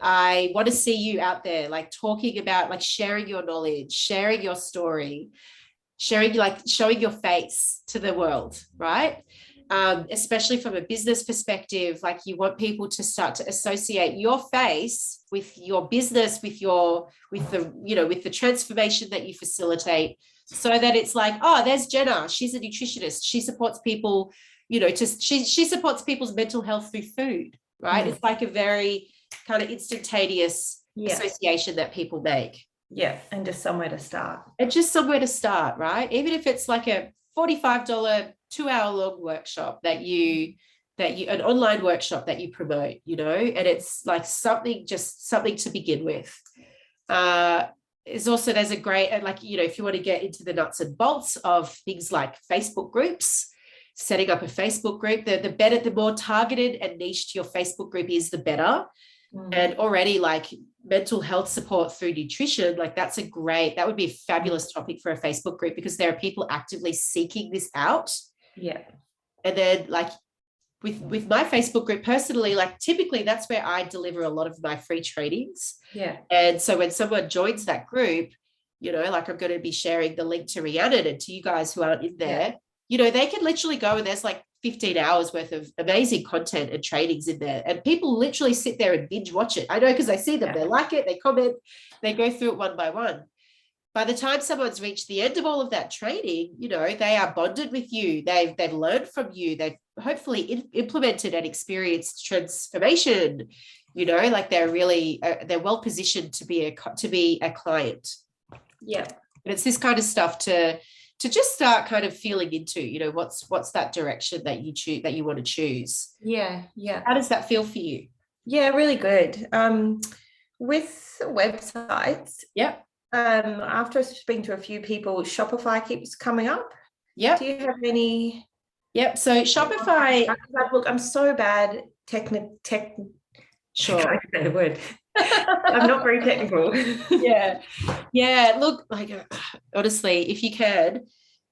I want to see you out there, like talking about, like sharing your knowledge, sharing your story, showing your face to the world, right? Especially from a business perspective, like you want people to start to associate your face with your business, with the transformation that you facilitate. So that it's like, oh, there's Jenna. She's a nutritionist. She supports people, she supports people's mental health through food, right? It's like a very kind of instantaneous association that people make. And just somewhere to start. Right? Even if it's like a $45 2-hour-long workshop that you an online workshop that you promote, and it's like something to begin with. There's a great, if you want to get into the nuts and bolts of things like Facebook groups, setting up a Facebook group, the better, the more targeted and niche your Facebook group is, the better. And already like mental health support through nutrition, like that would be a fabulous topic for a Facebook group because there are people actively seeking this out. And then like with my Facebook group personally, like typically that's where I deliver a lot of my free trainings. Yeah. And so when someone joins that group, you know, like I'm going to be sharing the link to Rhiannon and to you guys who aren't in there, you know, they can literally go and there's like 15 hours worth of amazing content and trainings in there. And people literally sit there and binge watch it. I know because I see them, they like it, they comment, they go through it one by one. By the time someone's reached the end of all of that training, you know, they are bonded with you. They've learned from you. They've hopefully implemented and experienced transformation. You know, like they're really they're well positioned to be a client. Yeah, and it's this kind of stuff to just start kind of feeling into. You know, what's that direction that you choose, that you want to choose. Yeah. How does that feel for you? Yeah, really good. With websites. Yep. After speaking to a few people, Shopify keeps coming up. Yep. Do you have any? Yep. So Shopify. Look, I'm so bad Sure. I can't say the word. I'm not very technical. Yeah. Look, like honestly, if you can,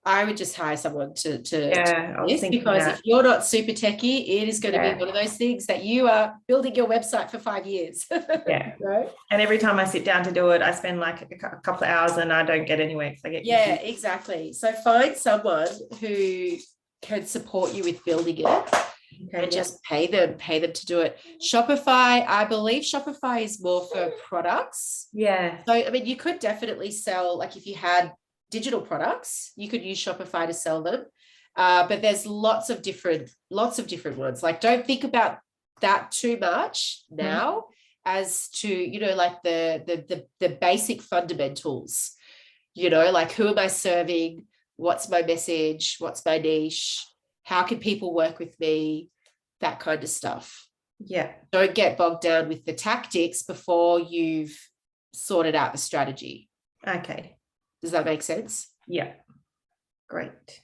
I would just hire someone to I was thinking because that. if you're not super techie, it is going to be one of those things that you are building your website for 5 years. Right. And every time I sit down to do it, I spend like a couple of hours and I don't get anywhere because I get confused. Exactly. So find someone who can support you with building it. And just pay them to do it. Shopify, I believe Shopify is more for products. Yeah. So, I mean, you could definitely sell, like if you had digital products, you could use Shopify to sell them. But there's lots of different ones. Like, don't think about that too much now as to, you know, like the basic fundamentals, you know, like who am I serving? What's my message? What's my niche? How can people work with me? That kind of stuff. Yeah. Don't get bogged down with the tactics before you've sorted out the strategy. Okay. Does that make sense? Yeah. Great.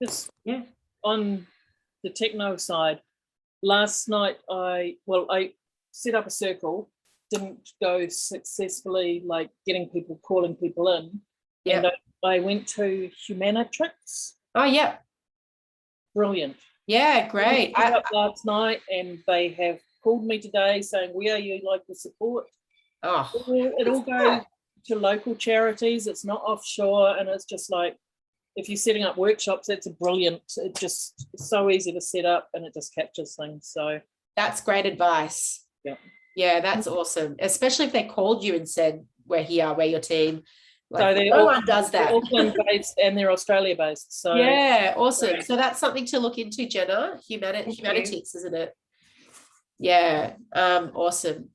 Just on the techno side, last night I set up a circle, didn't go successfully, like calling people in. Yeah. And I went to Humanitrix. Oh, yeah. Brilliant. Yeah, great. I up last night and they have called me today saying, where are you like the support? Oh, it all goes to local charities. It's not offshore. And it's just like, if you're setting up workshops, it's brilliant. It's just so easy to set up and it just captures things. So that's great advice. Yeah, that's awesome. Especially if they called you and said, we're here, we're your team. Like, so no one does that. They're Auckland based and they're Australia based. So yeah, awesome. So that's something to look into, Jenna. Humanities, isn't it? Yeah. Awesome.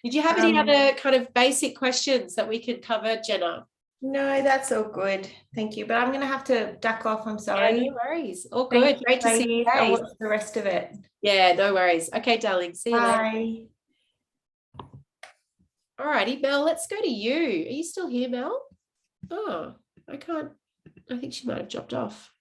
Did you have any other kind of basic questions that we could cover, Jenna? No, that's all good. Thank you. But I'm going to have to duck off. I'm sorry. Yeah, no worries. All good. Great to see you. I'll watch the rest of it. Yeah, no worries. Okay, darling. See you later. All righty, Mel, let's go to you. Are you still here, Mel? Oh, I think she might have dropped off.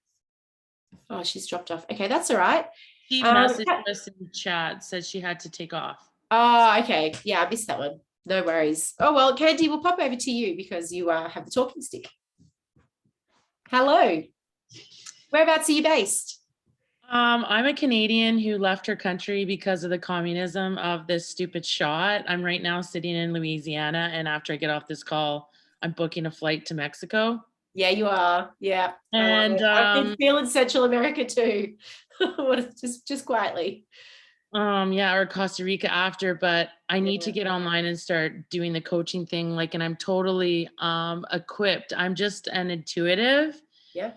Oh, she's dropped off. Okay, that's all right. She messaged us in the chat, said she had to take off. Oh, okay. Yeah, I missed that one. No worries. Oh, well, Candy, we'll pop over to you because you have the talking stick. Hello. Whereabouts are you based? I'm a Canadian who left her country because of the communism of this stupid shot. I'm right now sitting in Louisiana, and after I get off this call, I'm booking a flight to Mexico. Yeah, you are. Yeah. And I've been feeling Central America too. just quietly. Yeah, or Costa Rica after, but I need to get online and start doing the coaching thing. And I'm totally equipped. I'm just an intuitive. Yeah.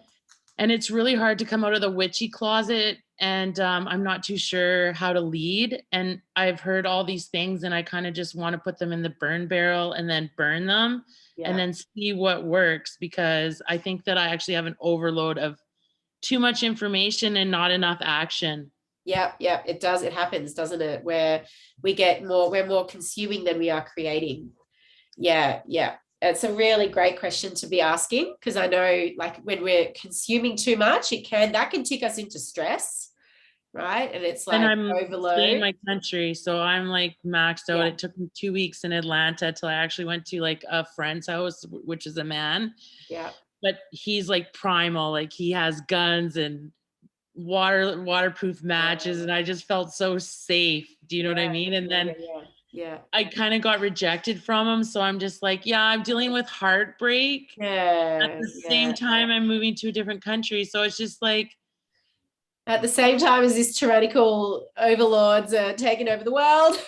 And it's really hard to come out of the witchy closet, and I'm not too sure how to lead. And I've heard all these things, and I kind of just want to put them in the burn barrel and then burn them and then see what works, because I think that I actually have an overload of too much information and not enough action. Yeah, it does. It happens, doesn't it? Where we're more consuming than we are creating. Yeah. It's a really great question to be asking, because I know like when we're consuming too much, that can tick us into stress, right? And it's like, and I'm overload in my country, so I'm like maxed out. It took me 2 weeks in Atlanta till I actually went to like a friend's house, which is a man. Yeah. but he's like primal, like he has guns and waterproof matches, and I just felt so safe. Do you know what I mean? And then I kind of got rejected from him, so I'm just like, yeah, I'm dealing with heartbreak. At the same time, I'm moving to a different country, so it's just like, at the same time as this tyrannical overlords are taking over the world.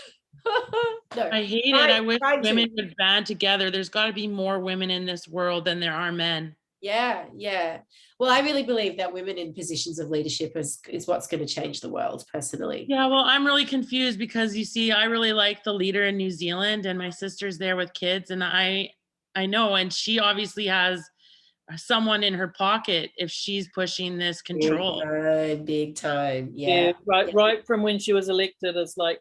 No, I hate it. I wish women would band together. There's got to be more women in this world than there are men. Yeah. Well, I really believe that women in positions of leadership is what's going to change the world, personally. Yeah, well, I'm really confused because you see, I really like the leader in New Zealand, and my sister's there with kids, and I know, and she obviously has someone in her pocket if she's pushing this control. Big time. Yeah. Right from when she was elected, it's like,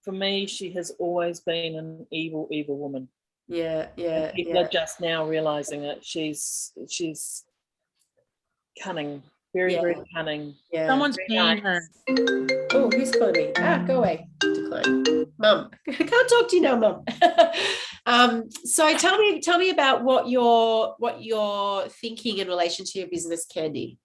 for me, she has always been an evil woman. Yeah. And people are just now realizing it. She's cunning, very cunning. Yeah. Someone's paying her. Oh, who's calling me? Go away. Decline. Mum, I can't talk to you now, Mum. So tell me about what you're thinking in relation to your business, Candy.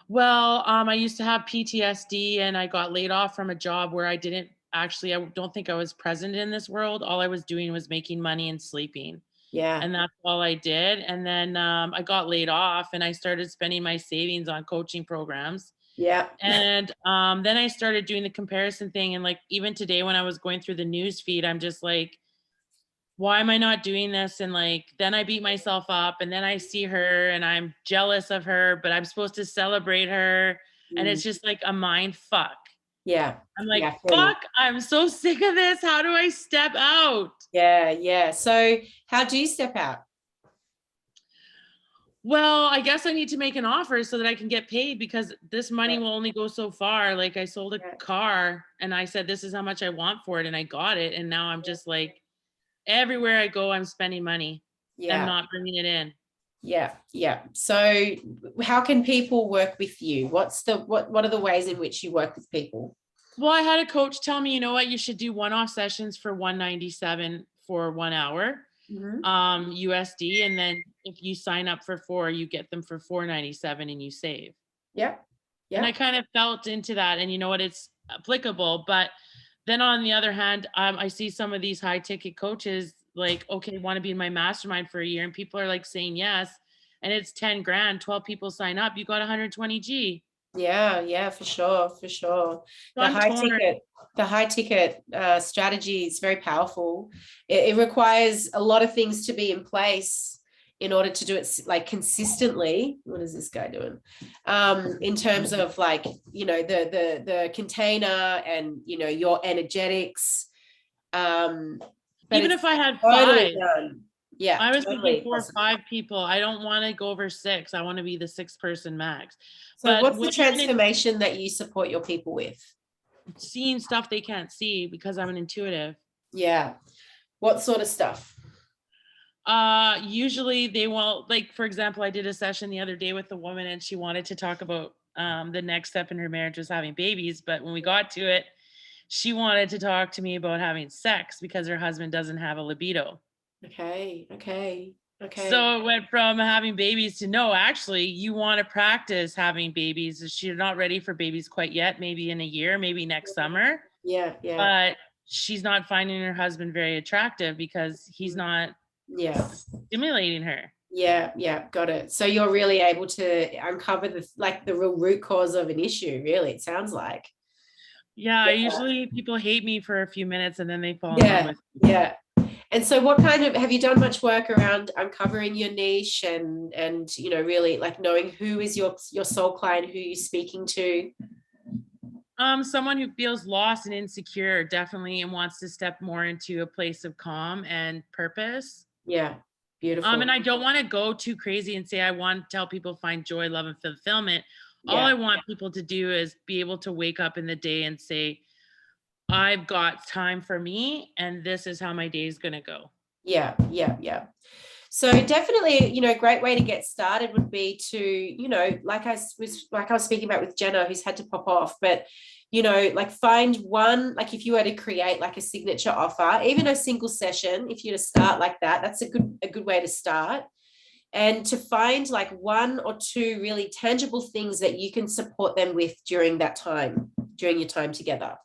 Well, I used to have PTSD, and I got laid off from a job where I don't think I was present in this world. All I was doing was making money and sleeping. Yeah. And that's all I did. And then I got laid off, and I started spending my savings on coaching programs. Yeah. And then I started doing the comparison thing. And like, even today when I was going through the news feed, I'm just like, why am I not doing this? And like, then I beat myself up, and then I see her and I'm jealous of her, but I'm supposed to celebrate her. And it's just like a mind fuck. Yeah. I'm like, fuck, I'm so sick of this. How do I step out? Yeah. So how do you step out? Well, I guess I need to make an offer so that I can get paid, because this money will only go so far. Like, I sold a car and I said, this is how much I want for it. And I got it. And now I'm just like, everywhere I go, I'm spending money. I'm not bringing it in. Yeah. So how can people work with you? What are the ways in which you work with people? Well, I had a coach tell me, you know what, you should do one-off sessions for $197 for 1 hour, USD. And then if you sign up for 4, you get them for $497 and you save. Yeah. And I kind of felt into that, and you know what, it's applicable. But then on the other hand, I see some of these high ticket coaches like, okay, want to be in my mastermind for a year, and people are like saying yes, and it's 10 grand, 12 people sign up, you got 120 G. Yeah, for sure. So The high ticket strategy is very powerful. It requires a lot of things to be in place in order to do it like consistently. What is this guy doing? In terms of like, you know, the container and, you know, your energetics. Even if I had 5, yeah, I was thinking 4 or 5 people. I don't want to go over 6. I want to be the 6th person max. So but what's the transformation that you support your people with? Seeing stuff they can't see, because I'm an intuitive. Yeah. What sort of stuff? Usually they won't, like, for example, I did a session the other day with a woman, and she wanted to talk about the next step in her marriage was having babies. But when we got to it, she wanted to talk to me about having sex because her husband doesn't have a libido. Okay. So it went from having babies to, no, actually, you want to practice having babies. She's not ready for babies quite yet, maybe in a year, maybe next summer. Yeah. But she's not finding her husband very attractive because he's not stimulating her. Yeah, got it. So you're really able to uncover the real root cause of an issue, really, it sounds like. Yeah, usually people hate me for a few minutes and then they fall in love with me. Yeah. And so what have you done much work around uncovering your niche and you know, really like knowing who is your soul client, who you're speaking to? Someone who feels lost and insecure, definitely, and wants to step more into a place of calm and purpose. Yeah. Beautiful. And I don't want to go too crazy and say I want to tell people find joy, love, and fulfillment. All I want people to do is be able to wake up in the day and say, I've got time for me, and this is how my day is going to go. Yeah. So definitely, you know, a great way to get started would be to, you know, like I was speaking about with Jenna, who's had to pop off, but, you know, like find one, like if you were to create like a signature offer, even a single session, if you were to start like that, that's a good way to start. and to find like 1 or 2 really tangible things that you can support them with during that time, during your time together.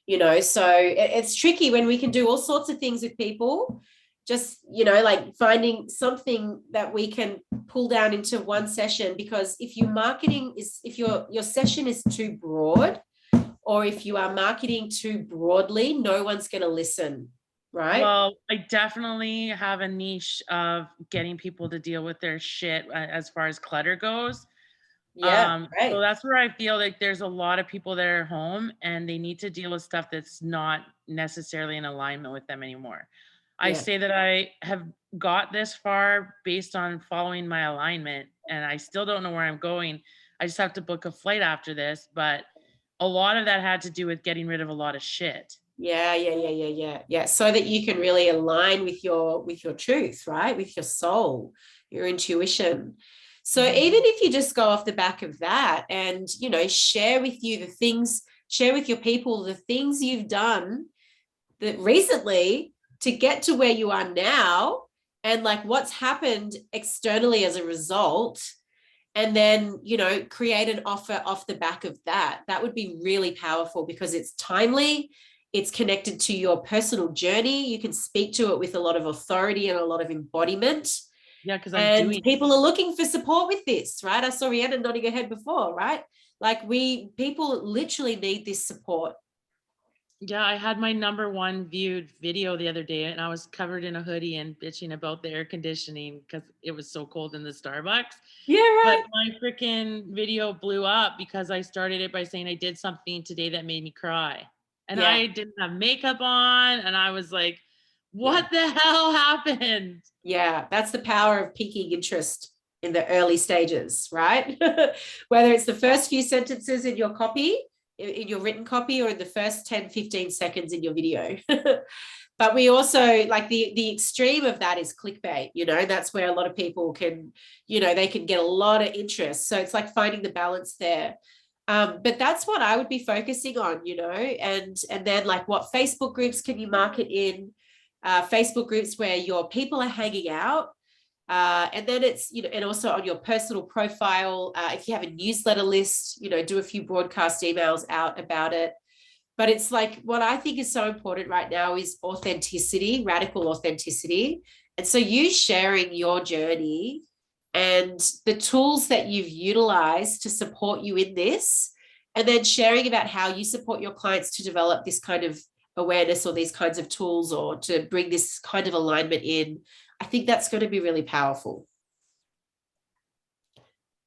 You know, so it's tricky when we can do all sorts of things with people, just, you know, like finding something that we can pull down into one session, because if your session is too broad, or if you are marketing too broadly, no one's going to listen, right? Well, I definitely have a niche of getting people to deal with their shit as far as clutter goes. Yeah, right. So that's where I feel like there's a lot of people that are home and they need to deal with stuff that's not necessarily in alignment with them anymore. I say that I have got this far based on following my alignment, and I still don't know where I'm going. I just have to book a flight after this, but a lot of that had to do with getting rid of a lot of shit. Yeah. So that you can really align with your truth, right? With your soul, your intuition. So even if you just go off the back of that and, you know, share with your people the things you've done that recently to get to where you are now, and like what's happened externally as a result, and then, you know, create an offer off the back of that. That would be really powerful because it's timely, it's connected to your personal journey. You can speak to it with a lot of authority and a lot of embodiment. Yeah, because people are looking for support with this, right? I saw Rhiannon nodding her head before, right? Like people literally need this support. Yeah, I had my #1 viewed video the other day and I was covered in a hoodie and bitching about the air conditioning because it was so cold in the Starbucks. Yeah, right. But my freaking video blew up because I started it by saying I did something today that made me cry. And I didn't have makeup on and I was like, what the hell happened? Yeah, that's the power of piquing interest in the early stages, right? Whether it's the first few sentences in your copy, in your written copy, or in the first 10-15 seconds in your video. But we also, like, the extreme of that is clickbait, you know. That's where a lot of people can, you know, they can get a lot of interest. So it's like finding the balance there. But that's what I would be focusing on, you know. And then, like, what Facebook groups can you market in? Facebook groups where your people are hanging out. And then it's, you know, and also on your personal profile, if you have a newsletter list, you know, do a few broadcast emails out about it. But it's like, what I think is so important right now is authenticity, radical authenticity. And so you sharing your journey and the tools that you've utilized to support you in this, and then sharing about how you support your clients to develop this kind of awareness or these kinds of tools, or to bring this kind of alignment in. I think that's going to be really powerful.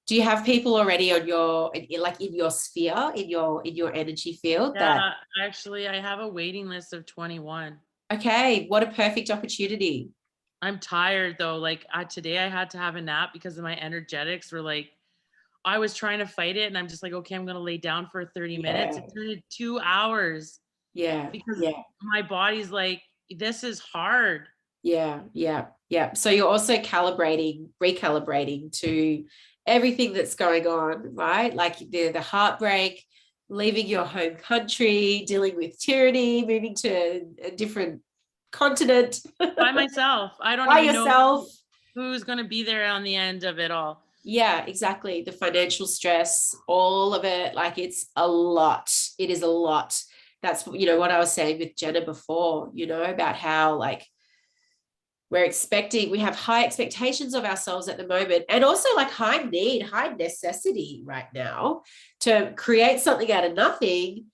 Do you have people already on your, like, in your sphere, in your energy field? Yeah, actually I have a waiting list of 21. Okay, what a perfect opportunity. I'm tired though. Like today I had to have a nap because of my energetics were like, I was trying to fight it and I'm just like, okay, I'm going to lay down for 30 minutes. It turned into 2 hours. Yeah. Because my body's like, this is hard. Yeah. So you're also recalibrating to everything that's going on, right? Like the heartbreak, leaving your home country, dealing with tyranny, moving to a different continent. By myself. I don't even know who's going to be there on the end of it all. Yeah, exactly. The financial stress, all of it, like, it's a lot. It is a lot. That's, you know, what I was saying with Jenna before, you know, about how, like, we have high expectations of ourselves at the moment, and also like high necessity right now to create something out of nothing,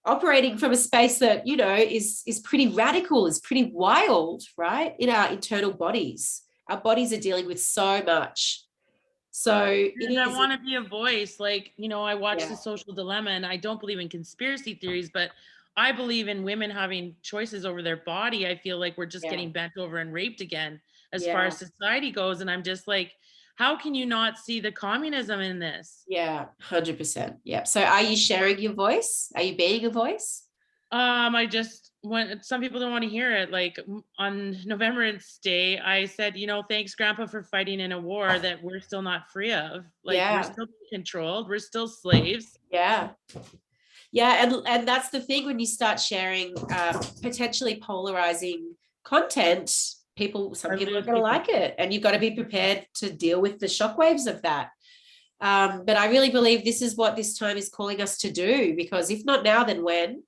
operating from a space that, you know, is pretty radical, is pretty wild, right? In our internal bodies. Our bodies are dealing with so much. So I want to be a voice. Like, you know, I watched The Social Dilemma, and I don't believe in conspiracy theories, but I believe in women having choices over their body. I feel like we're just getting bent over and raped again as far as society goes. And I'm just like, how can you not see the communism in this? Yeah, 100%. Yeah. So are you sharing your voice? Are you being a voice? Some people don't want to hear it. Like on Novembrance Day, I said, you know, thanks Grandpa for fighting in a war that we're still not free of. Like we're still controlled. We're still slaves. Yeah. And that's the thing, when you start sharing potentially polarizing content, some people are going to like it, and you've got to be prepared to deal with the shockwaves of that. But I really believe this is what this time is calling us to do, because if not now, then when?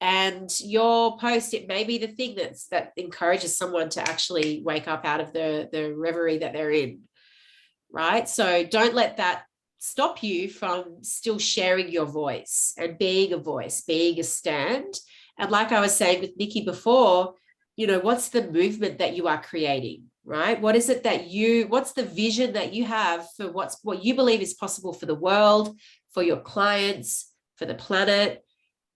And your post, it may be the thing that encourages someone to actually wake up out of the reverie that they're in, right? So don't let that stop you from still sharing your voice and being a voice, being a stand. And like I was saying with Nikki before, you know, what's the movement that you are creating, right? What is it that what's the vision that you have for what you believe is possible for the world, for your clients, for the planet,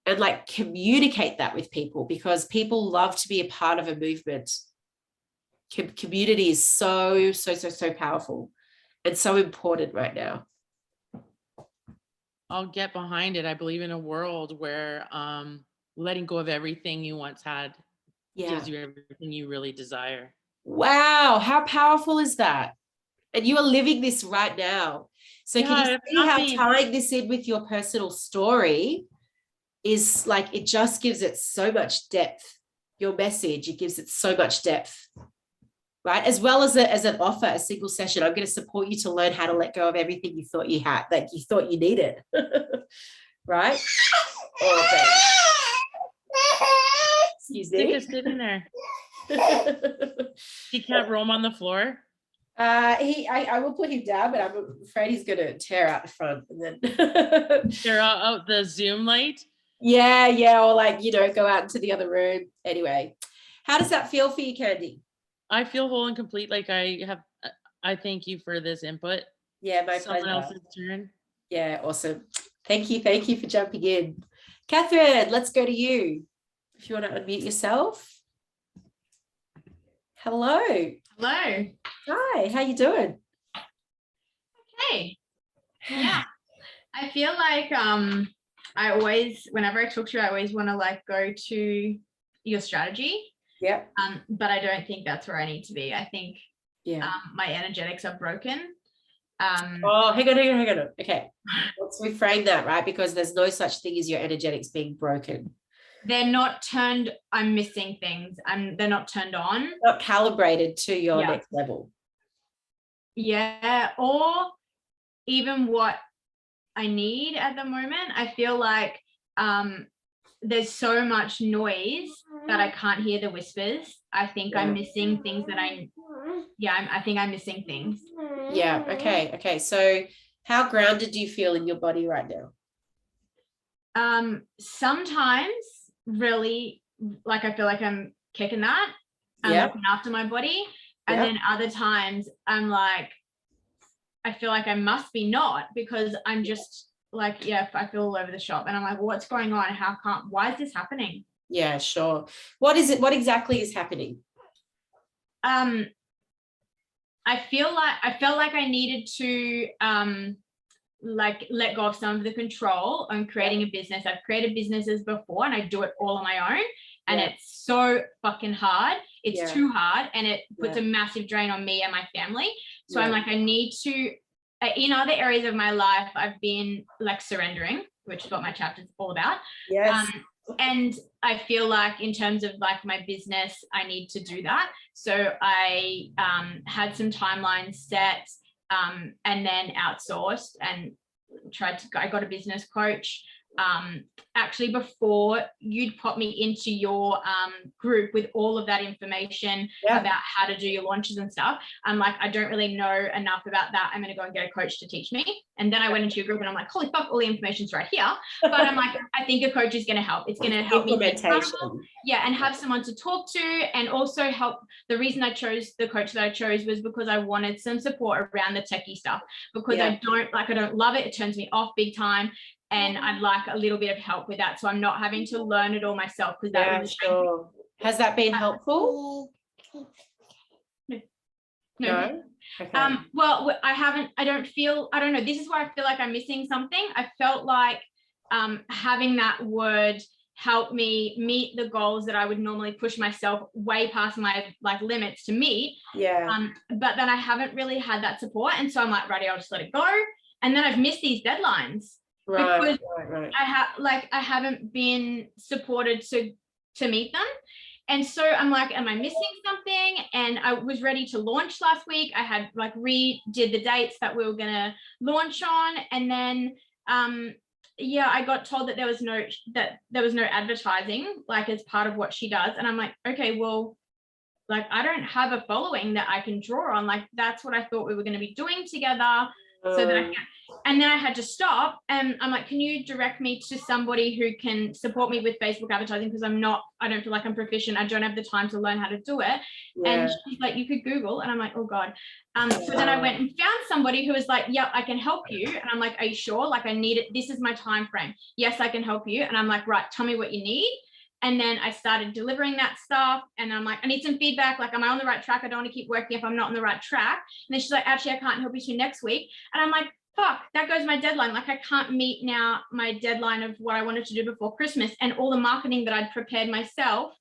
and like communicate that with people, because people love to be a part of a movement. Community is so powerful and so important right now. I'll get behind it. I believe in a world where letting go of everything you once had gives you everything you really desire. Wow, how powerful is that? And you are living this right now. So can you see how tying this in with your personal story is like, it just gives it so much depth. Your message, it gives it so much depth, right? As well as an offer, a single session. I'm going to support you to learn how to let go of everything you thought you had, like you thought you needed, right? Excuse me. Just sit in there. He can't roam on the floor. I will put him down, but I'm afraid he's going to tear out the front and then tear out the Zoom light. Yeah, or like, you know, go out into the other room. Anyway, how does that feel for you, Candy? I feel whole and complete. Like I thank you for this input. Yeah, my Someone pleasure. else's turn. Yeah, awesome. Thank you for jumping in. Catherine, let's go to you. If you want to unmute yourself. Hello. Hello. Hi, how you doing? Okay. Yeah. I feel like I always, whenever I talk to you, I always want to like go to your strategy. Yeah. But I don't think that's where I need to be. I think my energetics are broken. Hang on. Okay. Let's reframe that, right? Because there's no such thing as your energetics being broken. They're not turned, I'm missing things. They're not turned on. Not calibrated to your next level. Yeah. Or even what I need at the moment. I feel like there's so much noise that I can't hear the whispers. I think I'm missing things that I think I'm missing things. Yeah. Okay. So how grounded do you feel in your body right now? Sometimes really like I feel like I'm kicking that. I'm looking after my body. And then other times I'm like, I feel like I must be not, because I'm just like, I feel all over the shop. And I'm like, what's going on? Why is this happening? Yeah, sure. What is it? What exactly is happening? I felt like I needed to like let go of some of the control on creating a business. I've created businesses before and I do it all on my own. And it's so fucking hard. It's too hard, and it puts a massive drain on me and my family. So I'm like, I need to, in other areas of my life, I've been like surrendering, which is what my chapter is all about. Yes. And I feel like in terms of like my business, I need to do that. So I had some timelines set and then outsourced and I got a business coach. Actually before you'd pop me into your group with all of that information about how to do your launches and stuff, I'm like, I don't really know enough about that. I'm going to go and get a coach to teach me. And then I went into your group and I'm like, holy fuck, all the information's right here. But I'm like, I think a coach is going to help. It's going to help me and have someone to talk to, and also help. The reason I chose the coach that I chose was because I wanted some support around the techie stuff, because I don't love it. It turns me off big time. And I'd like a little bit of help with that, so I'm not having to learn it all myself, because that was sure. Has that been helpful? No. Okay. Well, I don't know. This is where I feel like I'm missing something. I felt like having that word helped me meet the goals that I would normally push myself way past my like limits to meet. But then I haven't really had that support, and so I'm like, righty, I'll just let it go. And then I've missed these deadlines. Right. I haven't been supported to meet them. And so I'm like, am I missing something? And I was ready to launch last week. I had like redid the dates that we were going to launch on. And then, I got told that there was no advertising, like as part of what she does. And I'm like, okay, well, like, I don't have a following that I can draw on. Like, that's what I thought we were going to be doing together. So that I can, and then I had to stop, and I'm like, can you direct me to somebody who can support me with Facebook advertising? Because I don't feel like I'm proficient. I don't have the time to learn how to do it. Yeah. And she's like, you could Google. And I'm like, oh God. So then I went and found somebody who was like, yeah, I can help you. And I'm like, are you sure? Like, I need it. This is my time frame. Yes, I can help you. And I'm like, right, tell me what you need. And then I started delivering that stuff, and I'm like, I need some feedback. Like, am I on the right track? I don't want to keep working if I'm not on the right track. And then she's like, actually, I can't help you till next week. And I'm like, fuck, that goes my deadline. Like, I can't meet now my deadline of what I wanted to do before Christmas and all the marketing that I'd prepared myself.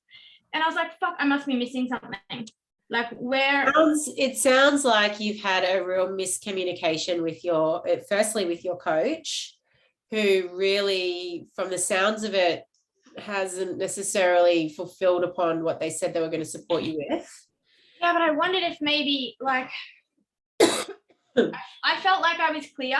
And I was like, fuck, I must be missing something. Like, where? It sounds like you've had a real miscommunication with your coach, who really, from the sounds of it, hasn't necessarily fulfilled upon what they said they were going to support you with. Yeah, but I wondered if maybe, like, I felt like I was clear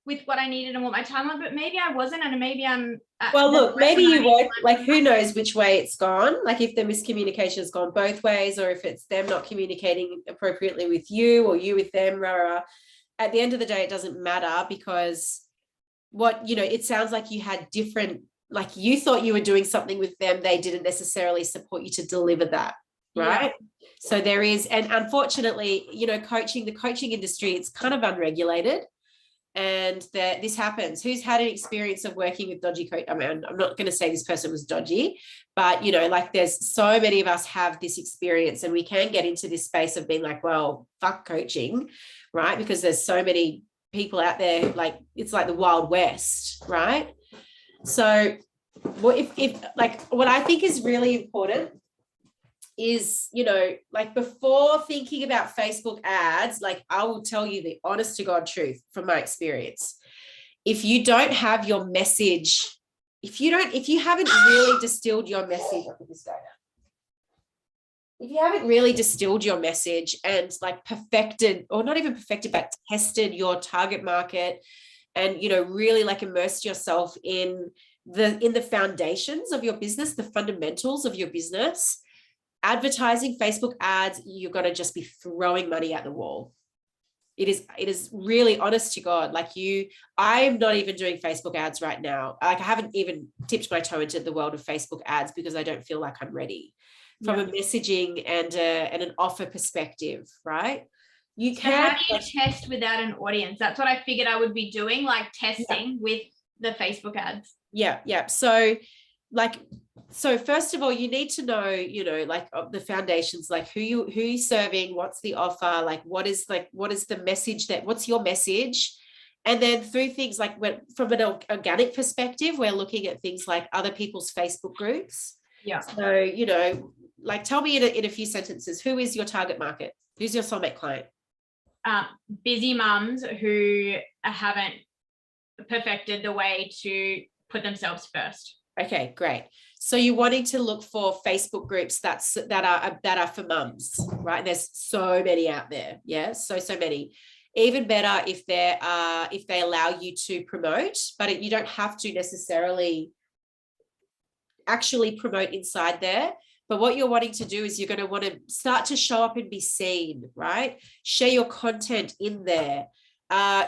with what I needed and what my time was, but maybe I wasn't, and maybe I'm. Well, look, maybe you were, like, who knows which way it's gone, like if the miscommunication has gone both ways, or if it's them not communicating appropriately with you or you with them. At the end of the day, it doesn't matter, because it sounds like you had different, like, you thought you were doing something with them. They didn't necessarily support you to deliver that. Right. Yeah. So there is, and unfortunately, the coaching industry, it's kind of unregulated, and that this happens. Who's had an experience of working with dodgy coach? I mean, I'm not going to say this person was dodgy, but like, there's so many of us have this experience, and we can get into this space of being like, well, fuck coaching, right? Because there's so many people out there, like, it's like the Wild West, right? So what I think is really important is, like, before thinking about Facebook ads, like, I will tell you the honest to God truth from my experience. If you don't have your message, if you haven't really distilled your message, if you haven't really distilled your message and, like, perfected, or not even perfected, but tested your target market, and, really, like, immersed yourself in the foundations of your business, the fundamentals of your business, advertising, Facebook ads, you're going to just be throwing money at the wall. It is really, honest to God, like, I'm not even doing Facebook ads right now. Like, I haven't even tipped my toe into the world of Facebook ads because I don't feel like I'm ready from a messaging and an offer perspective, right? How do you test without an audience? That's what I figured I would be doing, like, testing with the Facebook ads. Yeah. So first of all, you need to know, like, the foundations, like who you're serving, what's the offer, like, what is the message, what's your message? And then through things like, from an organic perspective, we're looking at things like other people's Facebook groups. Yeah. So, like, tell me in a few sentences, who is your target market? Who's your soulmate client? Busy mums who haven't perfected the way to put themselves first. Okay, great. So you're wanting to look for Facebook groups that are for mums, right? And there's so many out there. Yeah, so many. Even better if they allow you to promote, but you don't have to necessarily actually promote inside there. But what you're wanting to do is you're going to want to start to show up and be seen, right? Share your content in there,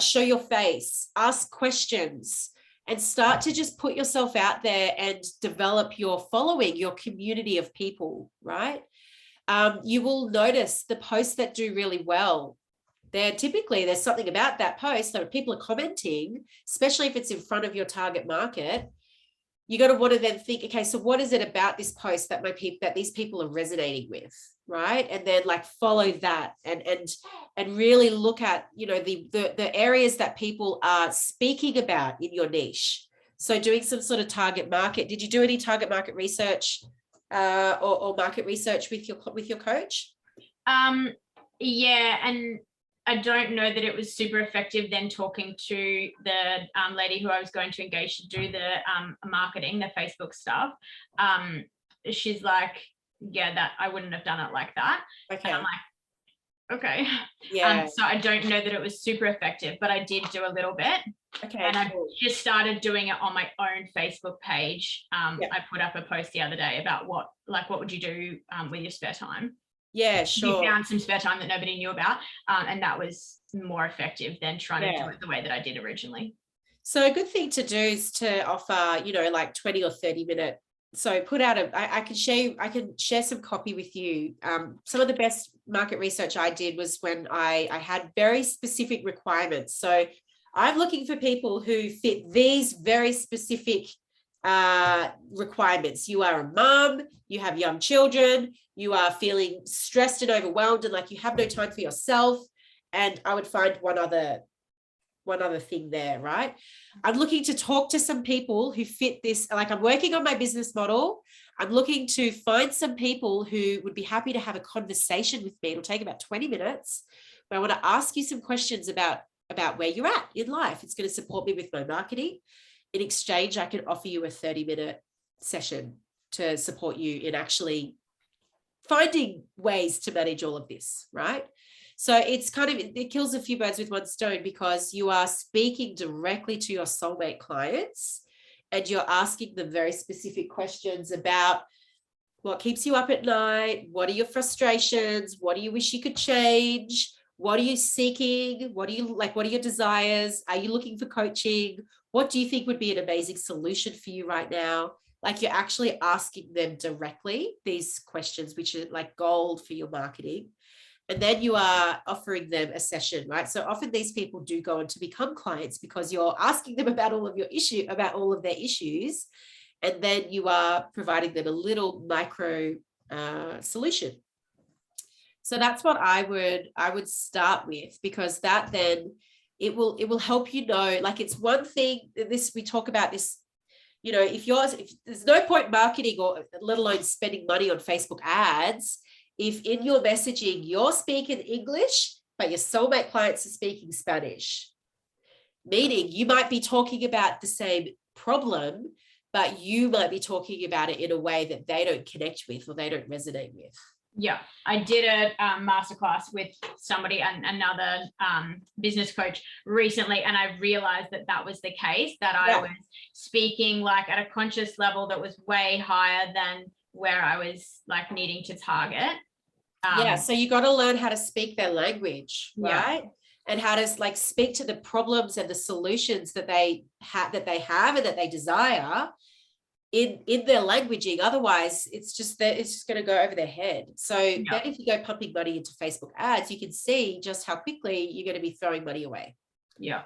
show your face, ask questions, and start to just put yourself out there and develop your following, your community of people, right? You will notice the posts that do really well. There's something about that post that people are commenting, especially if it's in front of your target market. You got to want to then think, okay, so what is it about this post that these people are resonating with, right? And then, like, follow that and really look at, the areas that people are speaking about in your niche. So doing some sort of target market. Did you do any target market research or market research with your coach? Yeah, and I don't know that it was super effective then talking to the lady who I was going to engage to do the marketing, the Facebook stuff. She's like, yeah, that I wouldn't have done it like that. Okay. And I'm like, okay. Yeah. So I don't know that it was super effective, but I did do a little bit. Okay. And Cool. I just started doing it on my own Facebook page. I put up a post the other day about what would you do with your spare time? Yeah, sure. You found some spare time that nobody knew about. And that was more effective than trying to do it the way that I did originally. So a good thing to do is to offer, you know, like 20 or 30-minute. So put out I can share some copy with you. Some of the best market research I did was when I had very specific requirements. So I'm looking for people who fit these very specific requirements. You are a mom, you have young children, you are feeling stressed and overwhelmed and like you have no time for yourself. And I would find one other thing there, right? I'm looking to talk to some people who fit this. Like I'm working on my business model. I'm looking to find some people who would be happy to have a conversation with me. It'll take about 20 minutes, but I want to ask you some questions about where you're at in life. It's going to support me with my marketing. In exchange, I can offer you a 30-minute session to support you in actually finding ways to manage all of this, right? So it's kind of, it kills a few birds with one stone because you are speaking directly to your soulmate clients and you're asking them very specific questions about what keeps you up at night, what are your frustrations, what do you wish you could change, what are you seeking, what are your desires, are you looking for coaching, what do you think would be an amazing solution for you right now? Like you're actually asking them directly these questions, which are like gold for your marketing. And then you are offering them a session, right? So often these people do go on to become clients because you're asking them about all of their issues. And then you are providing them a little micro solution. So that's what I would start with, because that then it will help you know, like it's one thing we talk about this, you know, if there's no point marketing or let alone spending money on Facebook ads, if in your messaging you're speaking English, but your soulmate clients are speaking Spanish, meaning you might be talking about the same problem, but you might be talking about it in a way that they don't connect with or they don't resonate with. Yeah, I did a masterclass with somebody and another business coach recently, and I realized that was the case, that I was speaking like at a conscious level that was way higher than where I was like needing to target. So you got to learn how to speak their language, right? Yeah. And how to like speak to the problems and the solutions that they have and that they desire in their languaging. Otherwise, it's just going to go over their head. So then if you go pumping money into Facebook ads, you can see just how quickly you're going to be throwing money away. Yeah.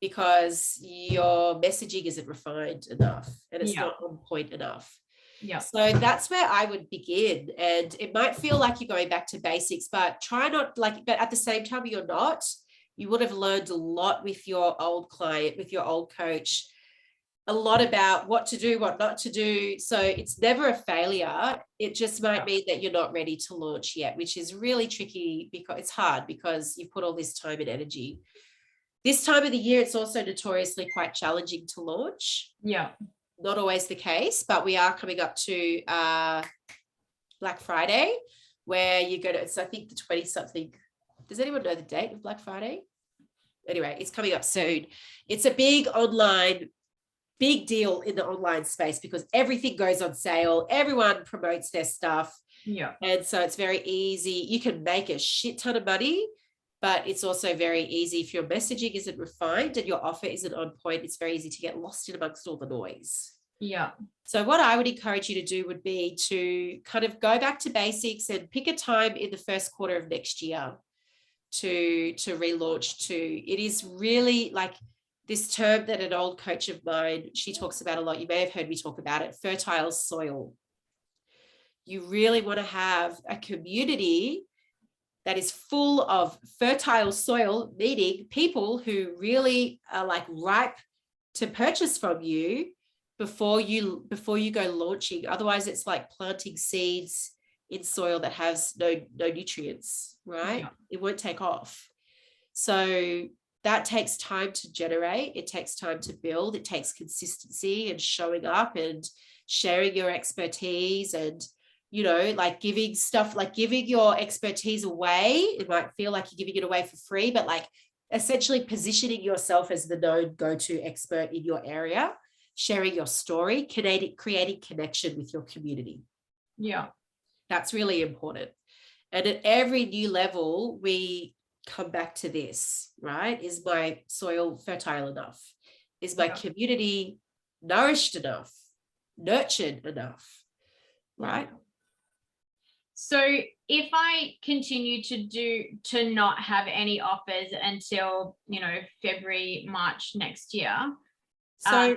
Because your messaging isn't refined enough and it's not on point enough. Yeah. So that's where I would begin. And it might feel like you're going back to basics, but but at the same time, you're not. You would have learned a lot with your old client, with your old coach, a lot about what to do, what not to do. So it's never a failure. It just might mean that you're not ready to launch yet, which is really tricky because it's hard because you've put all this time and energy. This time of the year, it's also notoriously quite challenging to launch. Yeah. Not always the case, but we are coming up to Black Friday, where you're going to, it's I think the 20-something. Does anyone know the date of Black Friday? Anyway, it's coming up soon. It's a big deal in the online space because everything goes on sale. Everyone promotes their stuff. Yeah. And so it's very easy. You can make a shit ton of money, but it's also very easy if your messaging isn't refined and your offer isn't on point. It's very easy to get lost in amongst all the noise. Yeah. So what I would encourage you to do would be to kind of go back to basics and pick a time in the first quarter of next year to relaunch. It is really like this term that an old coach of mine, she talks about a lot. You may have heard me talk about it, fertile soil. You really want to have a community that is full of fertile soil, meaning people who really are like ripe to purchase from you before you go launching. Otherwise, it's like planting seeds in soil that has no nutrients, right? Yeah. It won't take off. So that takes time to generate. It takes time to build. It takes consistency and showing up and sharing your expertise and you know, like giving stuff, like giving your expertise away. It might feel like you're giving it away for free, but like essentially positioning yourself as the known go-to expert in your area, sharing your story, creating connection with your community. Yeah. That's really important. And at every new level, we come back to this, right? Is my soil fertile enough? Is my community nourished enough, nurtured enough, right? So if I continue to not have any offers until, you know, February, March next year. So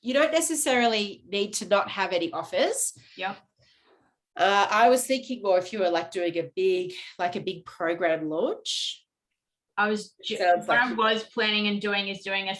you don't necessarily need to not have any offers. Yeah. I was thinking more if you were like doing a big program launch. I was planning and doing is doing a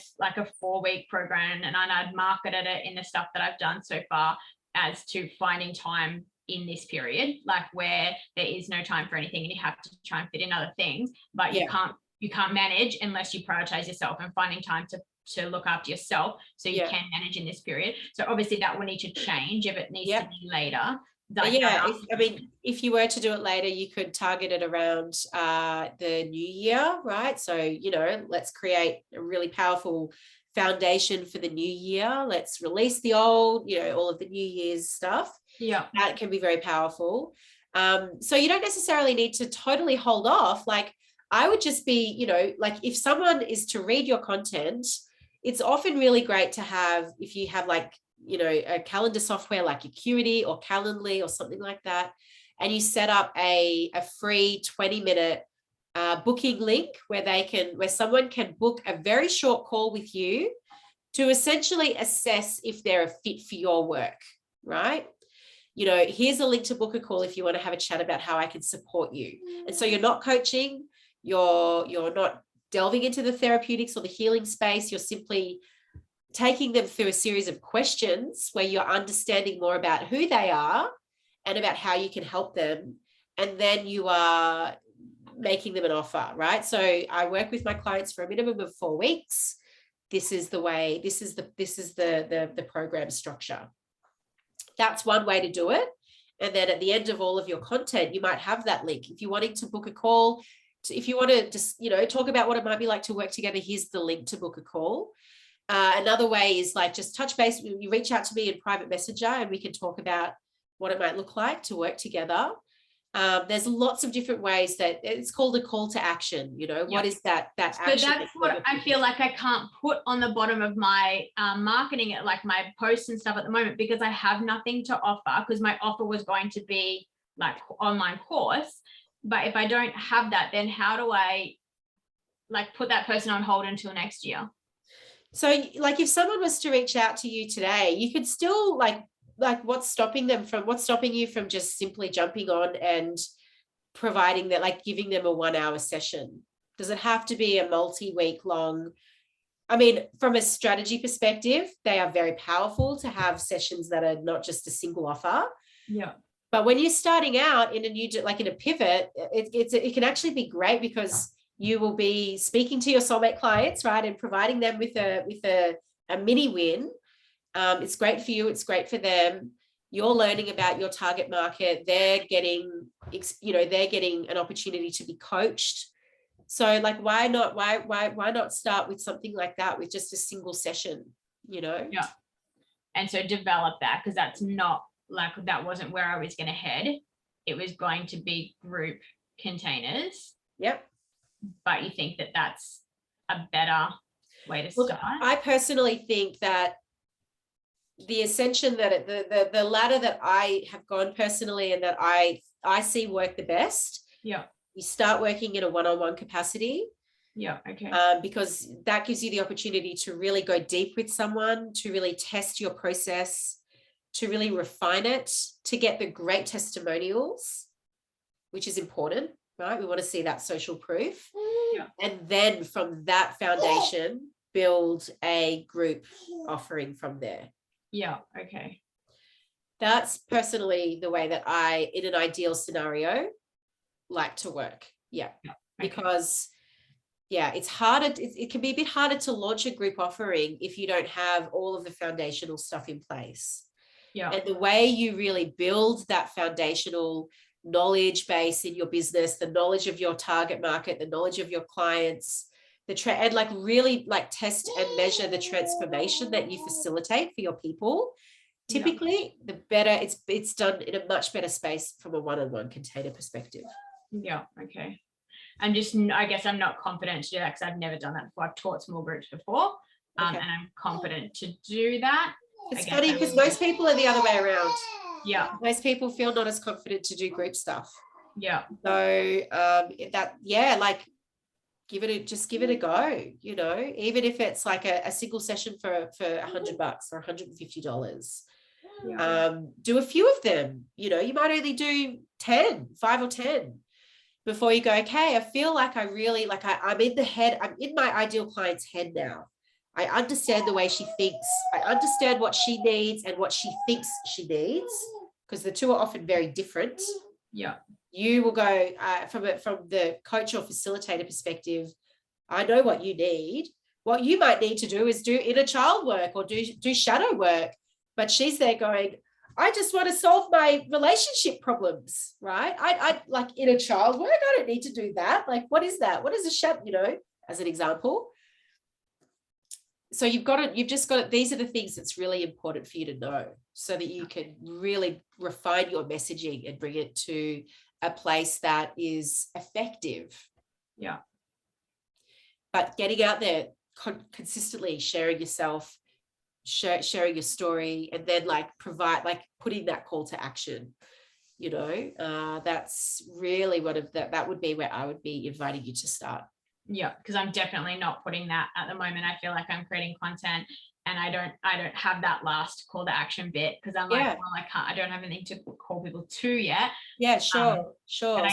4-week program, and I'd marketed it in the stuff that I've done so far as to finding time in this period, like where there is no time for anything and you have to try and fit in other things, but you can't manage unless you prioritize yourself and finding time to look after yourself so you can manage in this period. So obviously that will need to change if it needs to be later. If you were to do it later, you could target it around the new year, right? So, you know, let's create a really powerful foundation for the new year. Let's release the old, you know, all of the New Year's stuff. Yeah. That can be very powerful. So you don't necessarily need to totally hold off. Like I would just be, you know, like if someone is to read your content, it's often really great to have, if you have like, you know, a calendar software like Acuity or Calendly or something like that, and you set up a free 20-minute booking link where someone can book a very short call with you to essentially assess if they're a fit for your work, right? You know, here's a link to book a call if you want to have a chat about how I can support you. And so you're not coaching, you're not delving into the therapeutics or the healing space, you're simply taking them through a series of questions where you're understanding more about who they are and about how you can help them. And then you are making them an offer, right? So I work with my clients for a minimum of 4 weeks. This is the program structure. That's one way to do it. And then at the end of all of your content, you might have that link. If you're wanting to book a call, if you want to just, you know, talk about what it might be like to work together, here's the link to book a call. Another way is like just touch base. You reach out to me in private messenger and we can talk about what it might look like to work together. There's lots of different ways that it's called a call to action. You know, what is that action? So that's what I feel like I can't put on the bottom of my marketing, like my posts and stuff at the moment, because I have nothing to offer, because my offer was going to be like online course. But if I don't have that, then how do I like put that person on hold until next year? So like if someone was to reach out to you today, you could still like what's stopping you from just simply jumping on and providing that, like giving them a 1-hour session? Does it have to be a multi-week long? I mean, from a strategy perspective, they are very powerful to have sessions that are not just a single offer. Yeah. But when you're starting out in a pivot, it can actually be great because you will be speaking to your soulmate clients, right, and providing them with a mini win. It's great for you. It's great for them. You're learning about your target market. They're getting an opportunity to be coached. So like, why not start with something like that with just a single session, you know? Yeah. And so develop that, because that's not like, that wasn't where I was going to head. It was going to be group containers. Yep. But you think that that's a better way to start? I personally think that the ascension that the ladder that I have gone personally and that I see work the best. Yeah. You start working in a one-on-one capacity. Yeah. Okay. Because that gives you the opportunity to really go deep with someone, to really test your process, to really refine it, to get the great testimonials, which is important, right? We want to see that social proof. Yeah. And then from that foundation, build a group offering from there. Yeah. Okay. That's personally the way that I, in an ideal scenario, like to work. Yeah. Okay. Because it's harder. It can be a bit harder to launch a group offering if you don't have all of the foundational stuff in place. Yeah. And the way you really build that foundational knowledge base in your business, the knowledge of your target market, the knowledge of your clients, and like really like test and measure the transformation that you facilitate for your people. Typically, the better it's done in a much better space from a one-on-one container perspective. Yeah. Okay. I guess I'm not confident to do that because I've never done that before. I've taught small groups before, and I'm confident to do that. It's funny because most people are the other way around. Yeah. Most people feel not as confident to do group stuff. Yeah. So like give it a go, you know, even if it's like a single session for $100 or $150. Do a few of them, you know, you might only do 5 or 10 before you go, okay, I feel like I really like I'm in my ideal client's head now. I understand the way she thinks. I understand what she needs and what she thinks she needs, because the two are often very different. Yeah. You will go from the coach or facilitator perspective. I know what you need. What you might need to do is do inner child work or do shadow work. But she's there going, I just want to solve my relationship problems, right? I like inner child work. I don't need to do that. Like, what is that? What is a shadow, you know, as an example? So you've just got to, these are the things that's really important for you to know so that you can really refine your messaging and bring it to a place that is effective. Yeah. But getting out there consistently, sharing yourself, sharing your story, and then like putting that call to action, you know, that's really that would be where I would be inviting you to start. Yeah, because I'm definitely not putting that at the moment. I feel like I'm creating content and I don't have that last call to action bit because I'm like, well, I don't have anything to call people to yet. Yeah, sure. So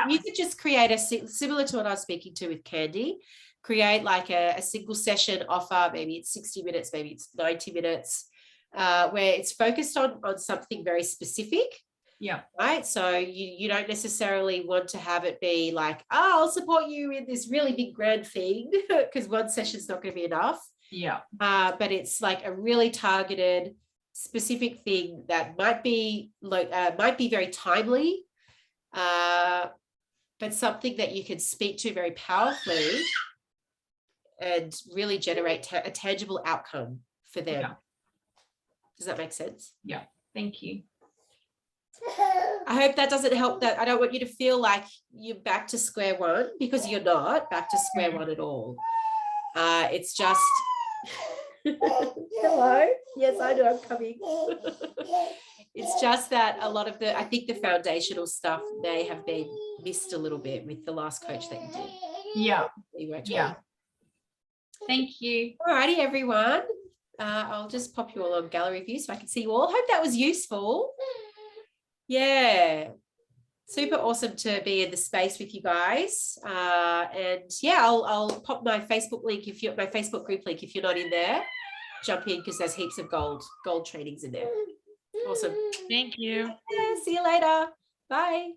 you could just create similar to what I was speaking to with Candy, create like a single session offer. Maybe it's 60 minutes, maybe it's 90 minutes, where it's focused on something very specific. Yeah. Right. So you don't necessarily want to have it be like, I'll support you in this really big grand thing, because one session is not going to be enough. Yeah. But it's like a really targeted, specific thing that might be very timely, but something that you can speak to very powerfully and really generate a tangible outcome for them. Yeah. Does that make sense? Yeah. Thank you. I hope that doesn't help. That I don't want you to feel like you're back to square one, because you're not back to square one at all. It's just hello. Yes, I know, I'm coming. It's just that a lot of I think the foundational stuff may have been missed a little bit with the last coach that you did. Yeah. Yeah. On. Thank you. All righty, everyone. I'll just pop you all on gallery view so I can see you all. Hope that was useful. Yeah, super awesome to be in the space with you guys. And yeah, I'll pop my Facebook link my Facebook group link if you're not in there. Jump in, because there's heaps of gold trainings in there. Awesome. Thank you. Yeah, see you later. Bye.